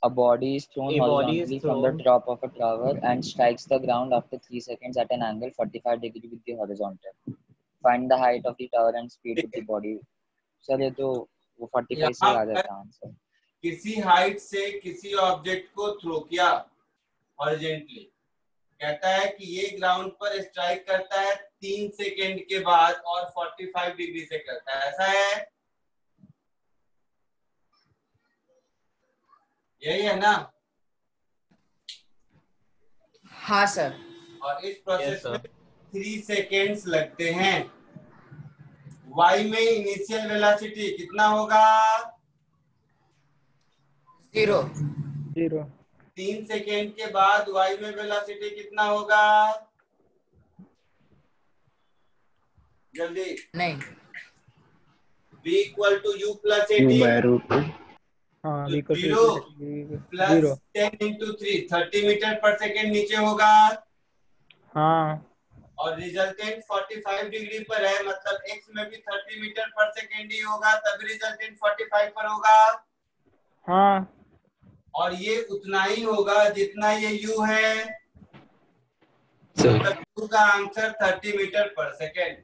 A body is thrown horizontally from the top of a tower and strikes the ground after 3 seconds at an angle 45 degree with the horizontal. Find the height of the tower and speed with the body. Sir ये तो वो 45 से आ जाता है answer. किसी height से किसी object को थ्रो किया हॉरिजॉन्टली, कहता है कि ये ग्राउंड पर स्ट्राइक करता है 3 सेकेंड के बाद और 45 डिग्री से करता है, ऐसा है? यही है ना? हाँ सर। और इस प्रोसेस में 3 सेकेंड्स लगते हैं। y में इनिशियल वेलोसिटी कितना होगा? 0। 3 सेकेंड के बाद y में वेलोसिटी कितना होगा? जल्दी। नहीं। v equal to u plus 18। हाँ, 0 प्लस 10 into 3 30 मीटर पर सेकेंड नीचे होगा। हाँ। और रिजल्टेंट 45 डिग्री पर है, मतलब x में भी 30 मीटर पर सेकेंड ही होगा, तभी रिजल्टेंट 45 पर होगा। हाँ और ये उतना ही होगा जितना ये u है, मतलब u का आंसर 30 मीटर पर सेकेंड।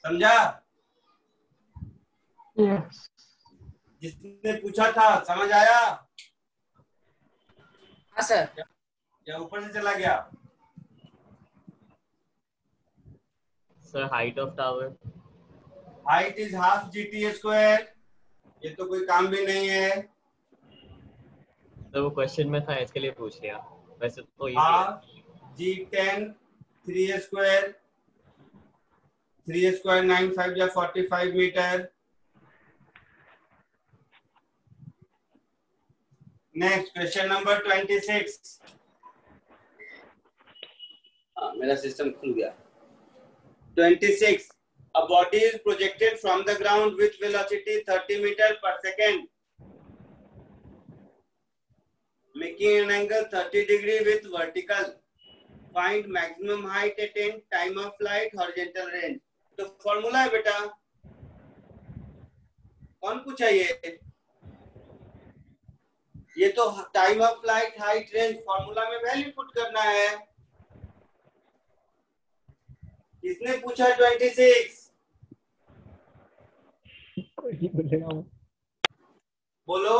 समझा? जिसने पूछा था समझ आया? हाँ सर। क्या ऊपर से चला गया? Sir height of tower. Height is half GT square. ये तो कोई काम भी नहीं है। तो वो क्वेश्चन में था इसके लिए पूछ लिया, वैसे तो इजी है। हाफ G10 3 स्क्वायर 9 5 या 45 मीटर। Next question number 26। मेरा सिस्टम खुल गया। 26 A body is projected from the ground with velocity 30 meter per second, making an angle 30 degree with vertical. Find maximum height attained, time of flight, horizontal range. तो formula है बेटा, कौन पूछा ये तो time of flight, height, range, formula में value put करना है। किसने पूछा 26? बोलो।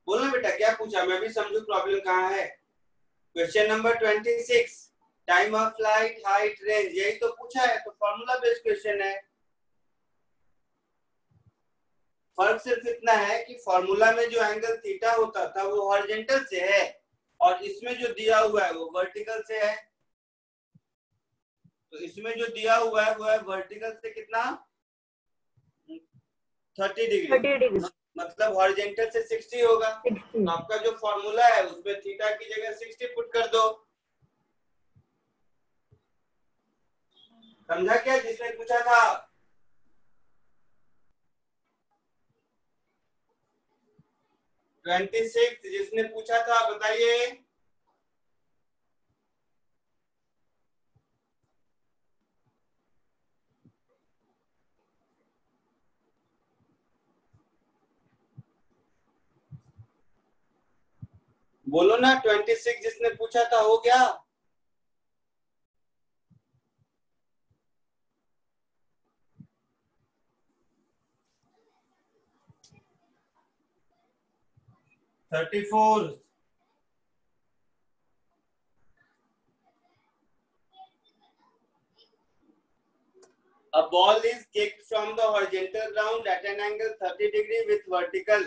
बोलना बेटा क्या पूछा, मैं भी समझू प्रॉब्लम कहाँ है। Question number 26 time of flight, height, range, यही तो पूछा है, तो फॉर्मूला बेस्ड क्वेश्चन है। फर्क सिर्फ इतना है कि फॉर्मूला में जो एंगल थीटा होता था वो हॉरिजॉन्टल से है और इसमें जो दिया हुआ है वो वर्टिकल से है। तो इसमें जो दिया हुआ है वो है वर्टिकल से कितना 30 डिग्री, मतलब हॉरिजॉन्टल से 60 होगा। तो आपका जो फॉर्मूला है उसमें थीटा की जगह 60 पुट कर दो। समझा क्या जिसने पूछा था? जिसने पूछा था बताइए। बोलो ना 26 जिसने पूछा था हो गया? A ball is kicked from the horizontal ground at an angle 30 degree with vertical.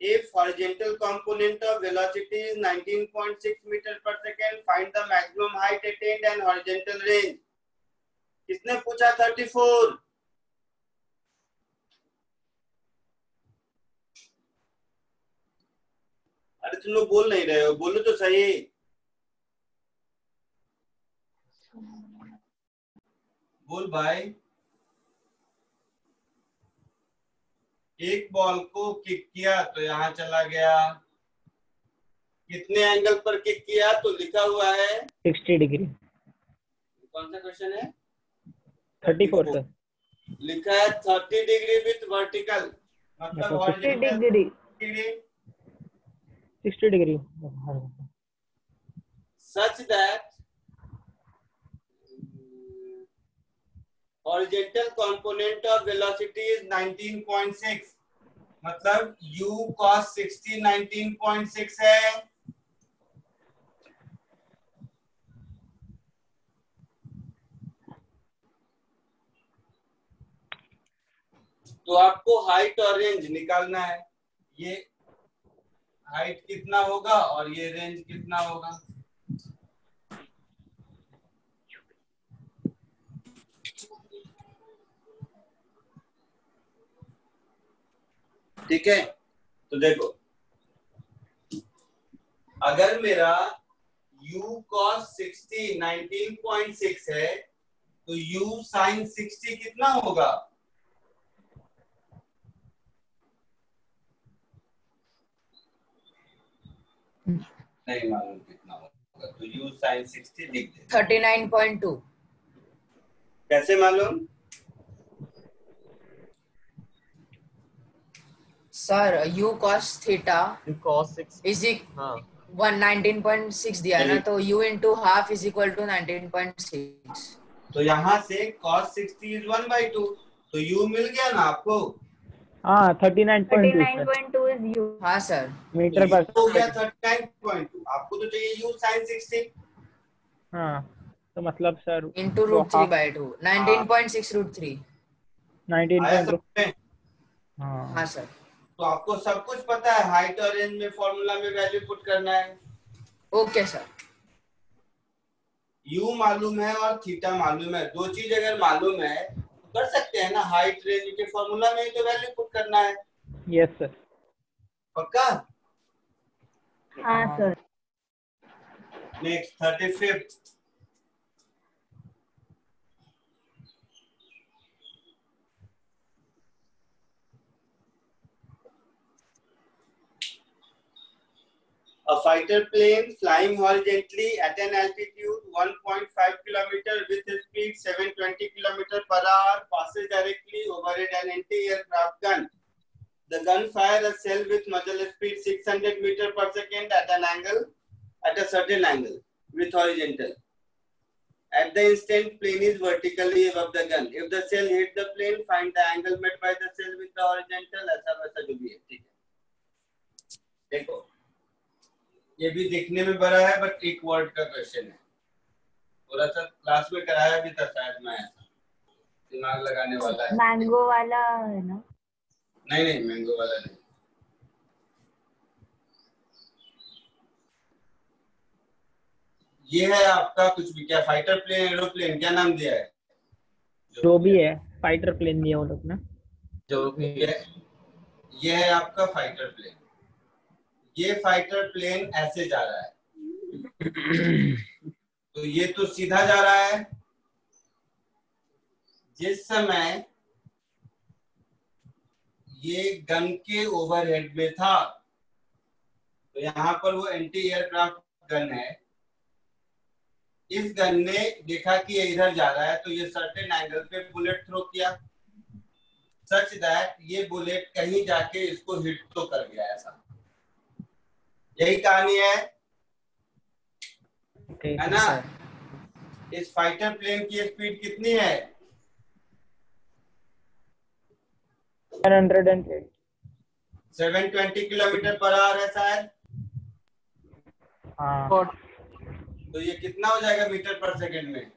If horizontal component of velocity is 19.6 meter per second, find the maximum height attained and horizontal range. किसने पूछा 34? अरे तुम लोग बोल नहीं रहे हो, बोलो तो सही। बोल भाई। एक बॉल को किक किया तो यहाँ चला गया, कितने एंगल पर किक किया तो लिखा हुआ है 60 डिग्री। कौन सा क्वेश्चन है? 34 सर। लिखा है 30 डिग्री विथ वर्टिकल, मतलब 60 degree 60 degree such that horizontal component of velocity is 19.6, मतलब u cos 60 19.6 है। तो आपको हाइट और रेंज निकालना है, ये हाइट कितना होगा और ये रेंज कितना होगा। ठीक है, तो देखो अगर मेरा u cos 60 19.6 है तो u sin 60 कितना होगा? नहीं मालूम कितना होगा, तो u sin 60 लिख दे। 39.2। कैसे मालूम? Sir u cos theta cos 6 is हाँ 19.6 दिया है ना, तो u into half is equal to 19.6. तो यहाँ से cos 60 is 1/2, तो u मिल गया ना आपको? हाँ 39.2 सर 39.2 is u. हाँ सर, मीटर पर हो गया 39.2, आपको तो चाहिए u sin 60. हाँ तो मतलब सर into root 3/2 19.6 root 3. 19. हाँ हाँ सर, तो आपको सब कुछ पता है, हाइट और रेंज में फॉर्मूला में वैल्यू पुट करना है. Okay sir. u मालूम है और थीटा मालूम है, दो चीज अगर मालूम है तो कर सकते हैं ना, हाइट रेंज के फॉर्मूला में ही तो वैल्यू पुट करना है. Yes sir. पक्का? हाँ sir. Next 35th. A fighter plane flying horizontally at an altitude 1.5 km with a speed 720 km per hour passes directly overhead an anti-aircraft gun. The gun fires a shell with muzzle speed 600 meter per second at a certain angle with horizontal. At the instant, plane is vertically above the gun. If the shell hit the plane, find the angle made by the shell with the horizontal. ऐसा वैसा जो भी है, ठीक है. देखो, ये भी देखने में बड़ा है, बट एक वर्ड का क्वेश्चन है. थोड़ा सा क्लास में कराया भी था शायद, मैं ऐसा दिमाग लगाने वाला है. मैंगो वाला है ना? नहीं मैंगो वाला नहीं. ये है आपका कुछ भी, क्या फाइटर प्लेन, एरोप्लेन, क्या नाम दिया है? जो भी है फाइटर प्लेन दिया वो लोग ने. जो भी है, ये है आपका फाइटर प्लेन. ये फाइटर प्लेन ऐसे जा रहा है, तो ये तो सीधा जा रहा है. जिस समय ये गन के ओवरहेड में था, तो यहाँ पर वो एंटी एयरक्राफ्ट गन है. इस गन ने देखा कि ये इधर जा रहा है, तो ये सर्टेन एंगल पे बुलेट थ्रो किया, सच दैट ये बुलेट कहीं जाके इसको हिट तो कर गया. ऐसा यही कहानी है ना? इस फाइटर प्लेन की स्पीड कितनी है? 720 किलोमीटर पर आवर है शायद. हाँ. तो ये कितना हो जाएगा मीटर पर सेकंड में?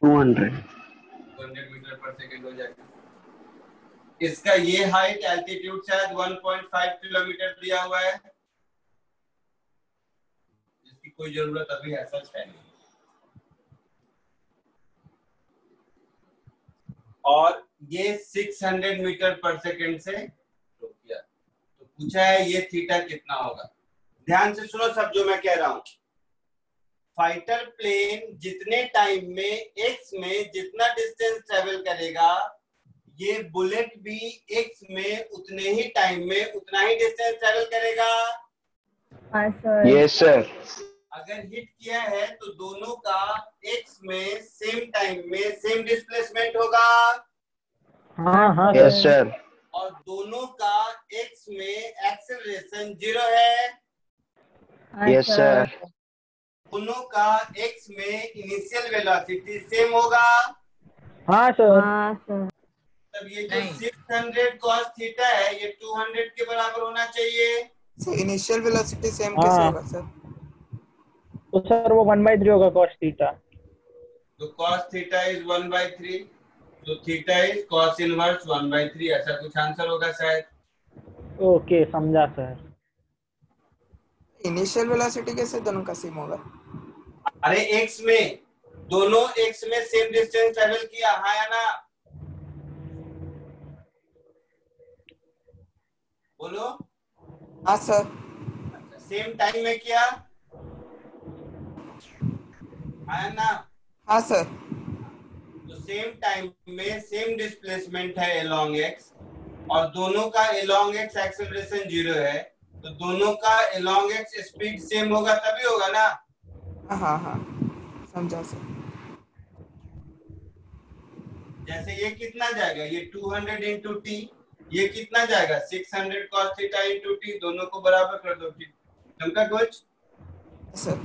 200 मीटर पर सेकंड हो जाएगा. इसका ये हाइट एल्टीट्यूड शायद 1.5 किलोमीटर दिया हुआ है, जिसकी कोई जरूरत अभी ऐसा है नहीं. और ये 600 मीटर पर सेकंड से रोक किया. तो पूछा है ये थीटा कितना होगा. ध्यान से सुनो सब जो मैं कह रहा हूं. फाइटर प्लेन जितने टाइम में x में जितना डिस्टेंस ट्रेवल करेगा, ये बुलेट भी x में उतने ही टाइम में उतना ही डिस्टेंस ट्रेवल करेगा. Yes sir. अगर हिट किया है तो दोनों का x में सेम टाइम में सेम डिस्प्लेसमेंट होगा. हाँ यस सर. और दोनों का x में एक्सेलरेशन 0 है. Yes sir. दोनों का x में इनिशियल वेलोसिटी सेम होगा. हाँ सर. तब ये जो 600 cos थीटा है, ये 200 के बराबर होना चाहिए. इनिशियल वेलोसिटी सेम कैसे होगा सर? तो सर वो 1/3 होगा cos थीटा. तो cos थीटा इज 1/3, तो थीटा इज cos इनवर्स 1/3. ऐसा कुछ आंसर होगा शायद. ओके समझा सर. इनिशियल वेलोसिटी कैसे दोनों का सेम होगा? अरे x में, दोनों x में सेम डिस्टेंस ट्रेवल किया, हाँ या ना? बोलो. हाँ सर. सेम टाइम में किया, हाँ या ना? हाँ सर. तो सेम टाइम में सेम डिस्प्लेसमेंट है along x, और दोनों का along x एक्सेलरेशन 0 है, तो दोनों का along x स्पीड सेम होगा तभी होगा ना. हाँ समझा सर. जैसे ये कितना जाएगा, ये 200 इंटू टी, ये कितना जाएगा 600 cos थीटा इंटू टी, दोनों को बराबर कर दो। ठीक समझा कुछ sir?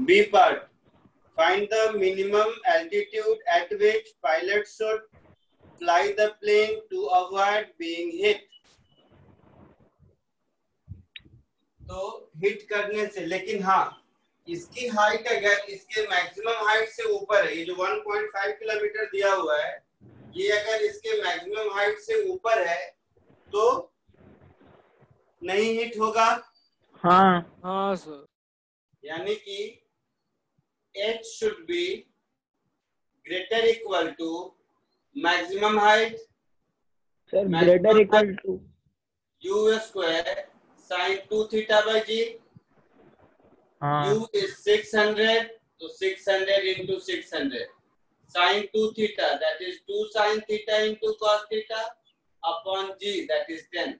B part, find the minimum altitude at which pilot should fly the plane to avoid being hit। तो हिट करने से, लेकिन हाँ इसकी हाइट अगर इसके मैक्सिमम हाइट से ऊपर है, ये जो 1.5 किलोमीटर दिया हुआ है, ये अगर इसके मैक्सिमम हाइट से ऊपर है तो नहीं हिट होगा। हाँ हाँ सर। यानी कि h should be greater equal to maximum height, sir greater equal to u square sin 2 theta by g। हाँ u is 600, so 600 into 600 sin 2 theta, that is 2 sin theta into cos theta upon g, that is 10।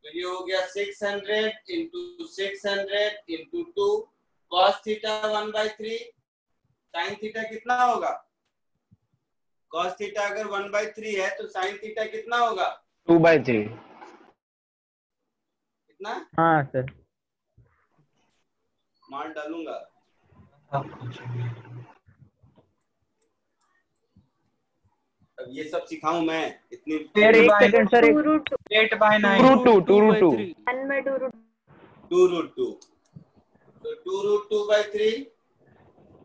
तो ये हो गया 600 into 600 into 2 cos theta 1/3 sin theta कितना होगा, cos theta अगर 1/3 है तो sin theta कितना होगा 2/3। कितना? हाँ सर। मार डालूंगा। अब ये सब सिखाऊं मैं इतनी? सर एक सेकंड सर, 8/9 2√2 2√2 तो 2√2/3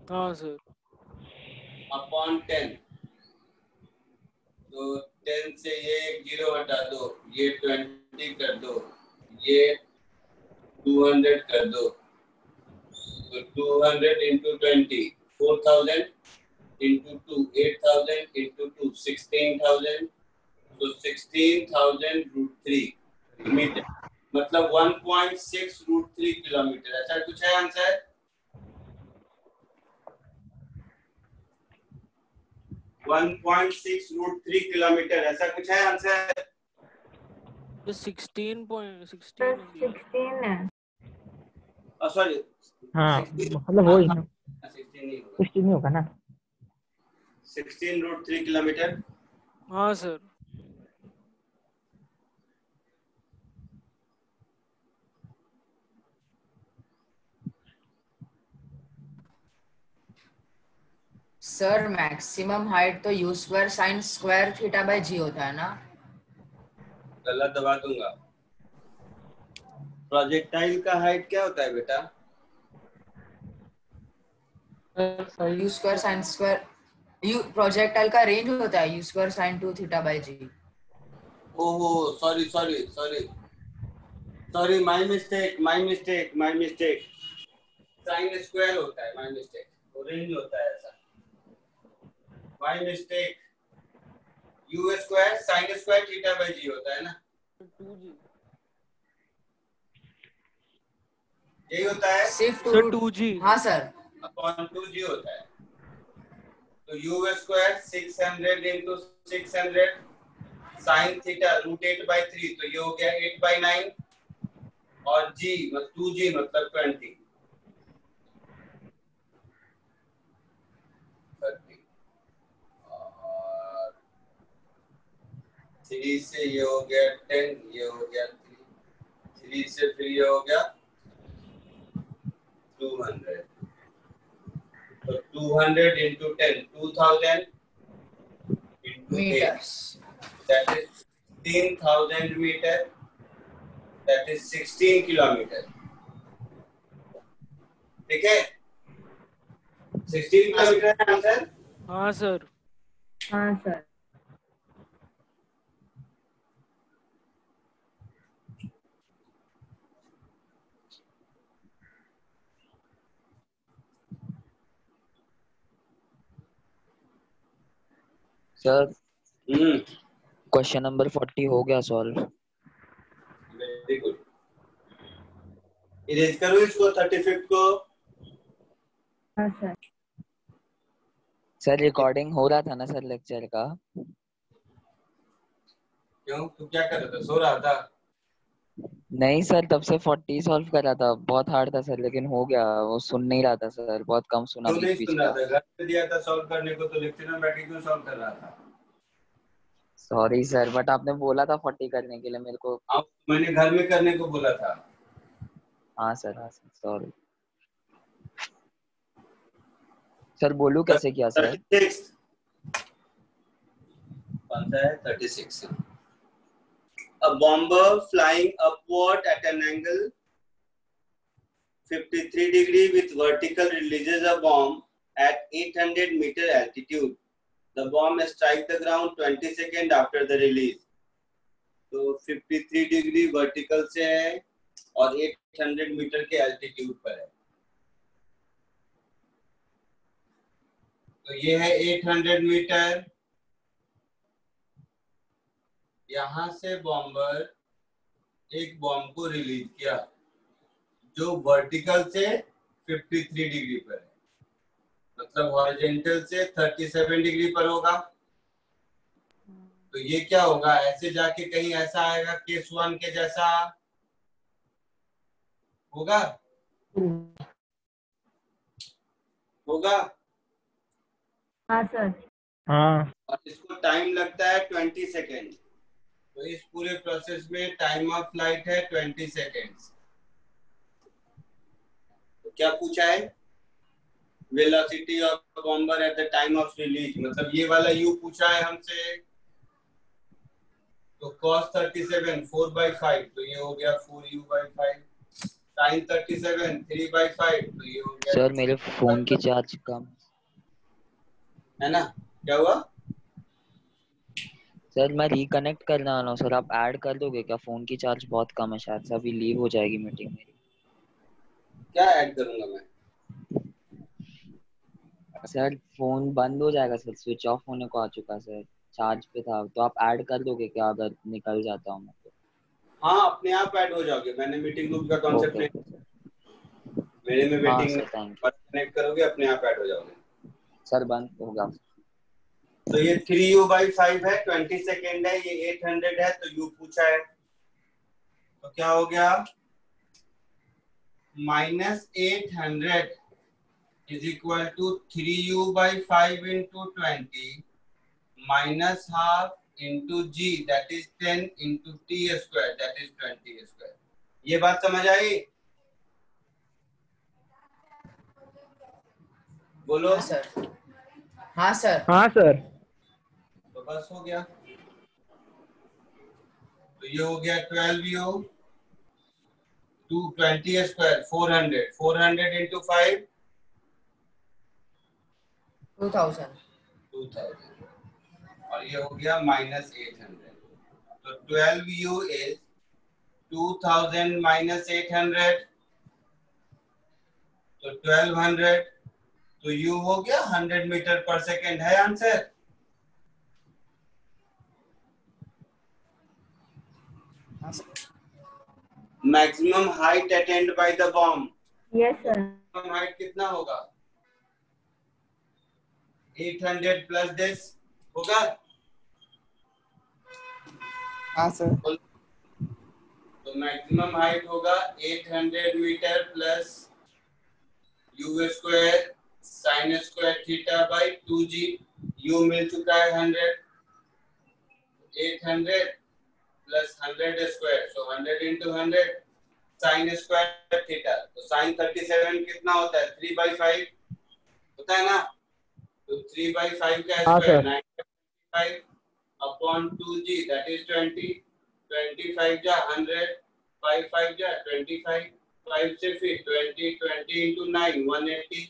हाँ सर अपॉन 10। तो 10 से ये 0 हटा दो, ये 20 कर दो, ये 200 कर दो, तो 200 into 20 4000 into 2 8000 into 2 16,000, तो 16,000√3 मीटर, मतलब 1.6√3 किलोमीटर। ऐसा कुछ है आंसर? वन 1.6√3 किलोमीटर, ऐसा कुछ है आंसर? 16 है। सॉरी हाँ मतलब वही ना, 16 नहीं होगा ना, 16√3 किलोमीटर। हाँ सर। सर मैक्सिमम हाइट तो u square sine square theta bye g होता है ना? गलत दबा दूंगा। प्रोजेक्टाइल का हाइट क्या होता है बेटा? u square sine square, u projectile का रेंज होता है u square sine 2 theta bye g। ओहो sorry my mistake sine square होता है, माय मिस्टेक, वो रेंज होता है ऐसा, my mistake. u square sine square theta bye g होता है ना, 2g यही होता है सिर्फ 2g। हाँ सर अपॉन 2g होता है। तो u square 600 into 600 sine theta √8/3, तो ये हो गया 8/9 और g मतलब 2g मतलब 20 और 3 से ये हो गया 10, ये हो गया 3 से फिर ये हो गया 200, तो 200 into 10 2000 into 8, meters, that is 16,000 meter, that is 16 kilometer। ठीक है, 16 किलोमीटर है आंसर। हाँ सर। हाँ सर। सर क्वेश्चन नंबर 40 हो गया सॉल्व। वेरी गुड, इरेज करो इसको 35 को। हाँ सर। सर रिकॉर्डिंग हो रहा था ना सर लेक्चर का? क्यों, तू क्या कर रहा था, सो रहा था? नहीं सर, तब से 40 सॉल्व कर रहा था, बहुत हार्ड था सर, लेकिन हो गया। वो सुन नहीं रहा था सर, बहुत कम सुना क्यों नहीं बीच बीच सुन रहा का। था? घर पे दिया था सॉल्व करने को, तो लेक्चर में बैठ के क्यों सॉल्व कर रहा था? सॉरी सर, बट आपने बोला था 40 करने के लिए मेरे को। अब मैंने घर में करने को बोला था। हाँ सर सॉरी सर। बोलूं कैसे किया सर? 36 कौन सा है? 36। A bomber flying upward at an angle 53 degree with vertical releases a bomb at 800 meter altitude. The bomb strikes the ground 20 seconds after the release. तो 53 डिग्री वर्टिकल से है और 800 मीटर के एल्टीट्यूड पर है। तो ये है 800 मीटर। यहां से बॉम्बर एक बॉम्ब को रिलीज किया जो वर्टिकल से 53 डिग्री पर है, मतलब हॉरिजॉन्टल से 37 डिग्री पर होगा। तो ये क्या होगा? ऐसे जाके कहीं ऐसा आएगा केस 1 के जैसा होगा। हाँ सर। हाँ। और इसको टाइम लगता है 20 सेकेंड। तो इस पूरे प्रोसेस में टाइम ऑफ फ्लाइट है 20 सेकेंड्स। तो क्या पूछा है? Velocity of bomber at the time of release, मतलब ये वाला यू पूछा है हमसे। तो cos 37 4/5, तो ये हो गया 4u/5। sin 37 3/5, तो ये हो गया। सर मेरे फोन की चार्ज कम है ना? क्या हुआ सर? मैं रिकनेक्ट करने वाला हूँ सर, आप ऐड कर दोगे क्या? फोन की चार्ज बहुत कम है, शायद से अभी लीव हो जाएगी मीटिंग मेरी। क्या ऐड करूंगा मैं? सर फोन बंद हो जाएगा सर, स्विच ऑफ होने को आ चुका सर, चार्ज पे था। तो आप ऐड कर दोगे क्या अगर निकल जाता हूँ मैं तो? हाँ, अपने आप ऐड हो जाओगे। मैंने मीटिंग ग्रुप का कॉन्सेप्ट नहीं, मेरे में मीटिंग कनेक्ट करोगे, अपने आप ऐड हो जाओगे सर। बंद होगा। तो ये 3u/5 है, 20 सेकेंड है, ये 800 है, तो u पूछा है। तो क्या हो गया? -800 is equal to 3u/5 into 20 minus half into g, that is 10 into t square, that is 20 square। ये बात समझ आई? बोलो सर। हाँ सर। हाँ सर। तो बस हो गया। तो ये हो गया 12u 220 स्क्वायर 400 into 5 2000 और ये हो गया -800। तो 12u is 2000 minus 800, तो 1200। तो u हो गया 100 मीटर पर सेकेंड। है answer? Maximum height attend by the bomb. Yes sir. Maximum height कितना होगा? 800 प्लस दिस होगा। हाँ सर। तो मैक्सिमम हाइट होगा 800 metre plus u square sin square theta by 2g। u मिल चुका है 100, 800 प्लस 100 square, so 100 into 100 sin square theta. तो sin 37 कितना होता है? 3/5 होता है ना? तो 3/5 का square 9/5 upon 2g, that is 20। 25 जा 100, 5 जा 25, 5 से फिर 20 into 9 180।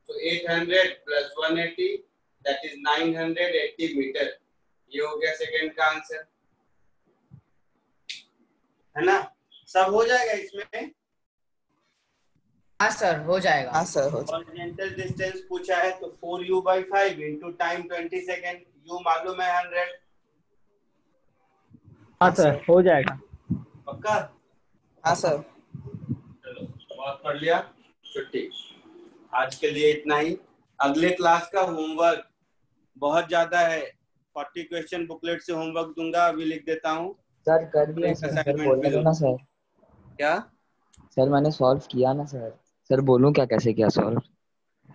तो 800 प्लस 180 दैट इज 980 मीटर। ये हो गया सेकंड का आंसर, है ना? सब हो जाएगा इसमें। हाँ सर हो जाएगा। हाँ सर हो जाएगा। हॉरिजॉन्टल डिस्टेंस पूछा है तो 4u/5 into time 20 second. u मालूम है 100। हाँ सर हो जाएगा पक्का? हाँ सर। चलो बहुत पढ़ लिया, छुट्टी। आज के लिए इतना ही। अगले क्लास का होमवर्क बहुत ज्यादा है, 40 क्वेश्चन बुकलेट से होमवर्क दूंगा, अभी लिख देता हूँ। सर कर दिया सर, बोलने दो ना सर। क्या? सर मैंने सॉल्व किया ना सर। सर बोलूं क्या कैसे किया सॉल्व?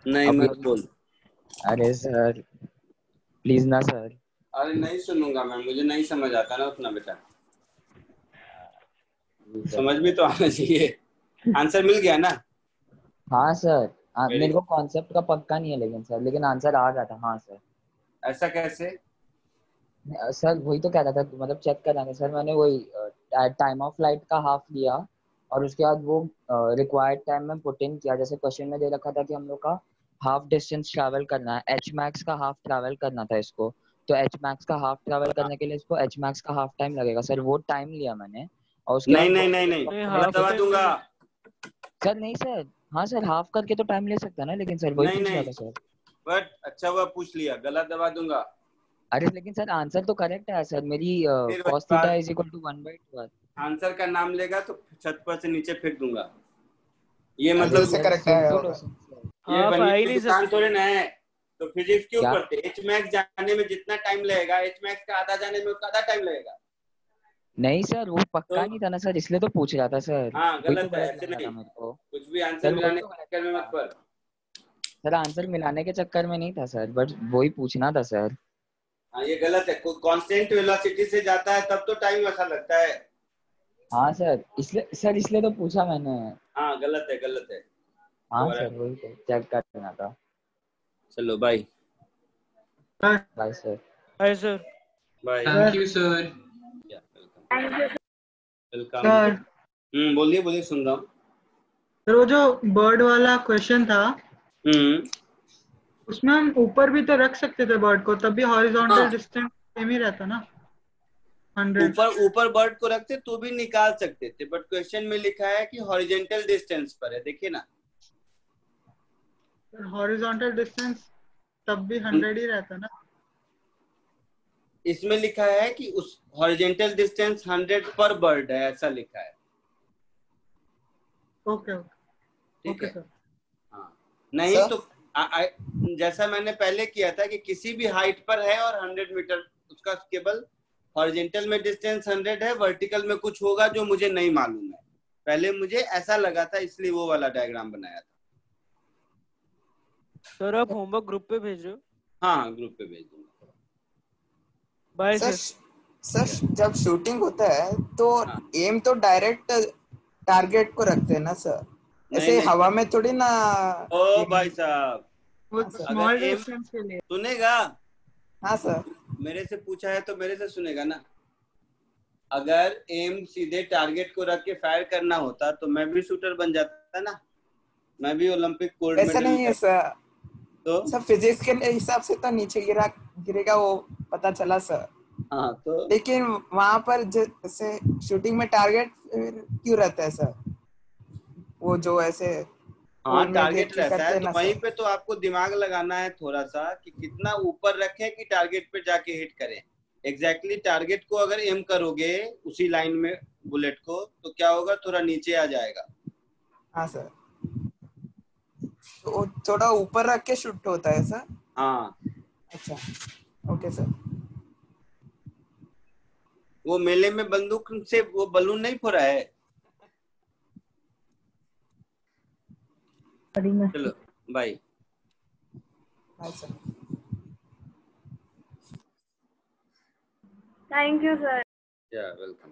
नहीं मत बोल। अरे सर प्लीज ना सर। अरे नहीं सुनूंगा मैं, मुझे नहीं समझ आता ना उतना बेटा। समझ में तो आना चाहिए। आंसर मिल गया ना? हाँ सर। मेरे को कॉन्सेप्ट का पक्का नहीं है लेकिन आंसर आ गया था। हाँ सर। ऐसा कैसे? सर वही तो कह रहा था, मतलब चेक करांगे सर। मैंने वही टाइम ऑफ फ्लाइट का हाफ लिया और उसके बाद वो रिक्वायर्ड टाइम में पुट इन किया। जैसे क्वेश्चन में दे रखा था कि हम लोग का हाफ डिस्टेंस ट्रैवल करना है, एच मैक्स का हाफ ट्रैवल करना था इसको। तो एच मैक्स का हाफ ट्रैवल करने के लिए इसको एच मैक्स का हाफ टाइम लगेगा सर। वो टाइम लिया मैंने और उसके नहीं बाद नहीं नहीं नहीं गलत दबा दूंगा सर। नहीं सर, हाँ सर हाफ करके तो टाइम ले सकता है ना, लेकिन सर वही पूछ रहा था सर। बट अच्छा हुआ पूछ लिया, गलत दबा दूंगा। अरे लेकिन सर आंसर तो करेक्ट है सर। मेरी cos theta is equal to 1/12। Answer का नाम लेगा तो छत पर से नीचे फेंक दूंगा। ये मतलब से करेक्ट है। ये बनी की दुकान थोड़े ना है। तो फिजिक्स क्यों पढ़ते? एच मैक्स जाने में जितना टाइम लगेगा, एच मैक्स का आधा जाने में उसका आधा टाइम लगेगा। नहीं सर वो पक्का नहीं था ना सर, इसलिए तो पूछ रहा था सर। हाँ गलत तो है, ऐसे नहीं। मेरे को कुछ भी आंसर मिलाने के चक्कर में मत पड़। सर आंसर मिलाने के चक्कर में नहीं था सर, बट वही पूछना था सर। हाँ ये गलत है। कोई कांस्टेंट वेलोसिटी से जाता है तब तो टाइम ऐसा लगता है। हाँ सर इसलिए तो पूछा मैंने। हाँ गलत है, गलत है। हाँ सर वही तो चेक करना था। चलो bye. Bye sir. Bye sir. Bye. Thank you sir. Welcome. Sir बोलिए बोलिए, सुन रहा हूँ। सर वो जो बर्ड वाला क्वेश्चन था उसमें हम ऊपर भी तो रख सकते थे बर्ड को, तब भी हॉरिजॉन्टल डिस्टेंस सेम ही रहता ना 100। ऊपर बर्ड को रखते तो भी निकाल सकते थे, बट क्वेश्चन में लिखा है कि हॉरिजॉन्टल डिस्टेंस पर है। देखिए ना, हॉरिजॉन्टल डिस्टेंस तब भी 100 ही रहता ना। इसमें लिखा है कि उस हॉरिजॉन्टल डिस्टेंस 100 पर बर्ड है, ऐसा लिखा है। ओके ठीक है सर। हाँ नहीं सर? तो जैसा मैंने पहले किया था कि किसी भी हाइट पर है और 100 मीटर, उसका केवल हॉरिजॉन्टल में डिस्टेंस 100 है, वर्टिकल में कुछ होगा जो मुझे नहीं मालूम है। पहले मुझे ऐसा लगा था, इसलिए वो वाला डायग्राम बनाया था। सर आप होमवर्क ग्रुप पे भेज रहे हो? हाँ ग्रुप पे भेज दूंगा। Bye sir. सर जब शूटिंग होता है तो एम तो डायरेक्ट टारगेट को रखते हैं ना सर, ऐसे हवा में थोड़ी ना। ओ भाई साहब, स्मॉल डिस्टेंस के लिए सुनेगा? हाँ सर। मेरे से पूछा है तो मेरे से सुनेगा ना। अगर एम सीधे टारगेट को रख के फायर करना होता तो मैं भी शूटर बन जाता ना, मैं भी ओलंपिक गोल्ड मेडल। ऐसा नहीं है सर। तो सर फिजिक्स के हिसाब से तो नीचे गिरेगा वो पता चला सर। हाँ तो लेकिन वहां पर जैसे शूटिंग में टारगेट क्यों रहता है सर? वो जो ऐसे हाँ टारगेट रहता है, तो वहीं पे तो आपको दिमाग लगाना है थोड़ा सा कि कितना ऊपर रखें कि टारगेट पे जाके हिट करें। एग्जैक्टली टारगेट को अगर एम करोगे उसी लाइन में बुलेट को, तो क्या होगा, थोड़ा नीचे आ जाएगा। हाँ सर, तो थोड़ा ऊपर रख के शूट होता है सर। हाँ अच्छा ओके सर। वो मेले में बंदूक से वो बलून नहीं फोड़ा है। चलो bye. Bye sir. Thank you sir. या वेलकम।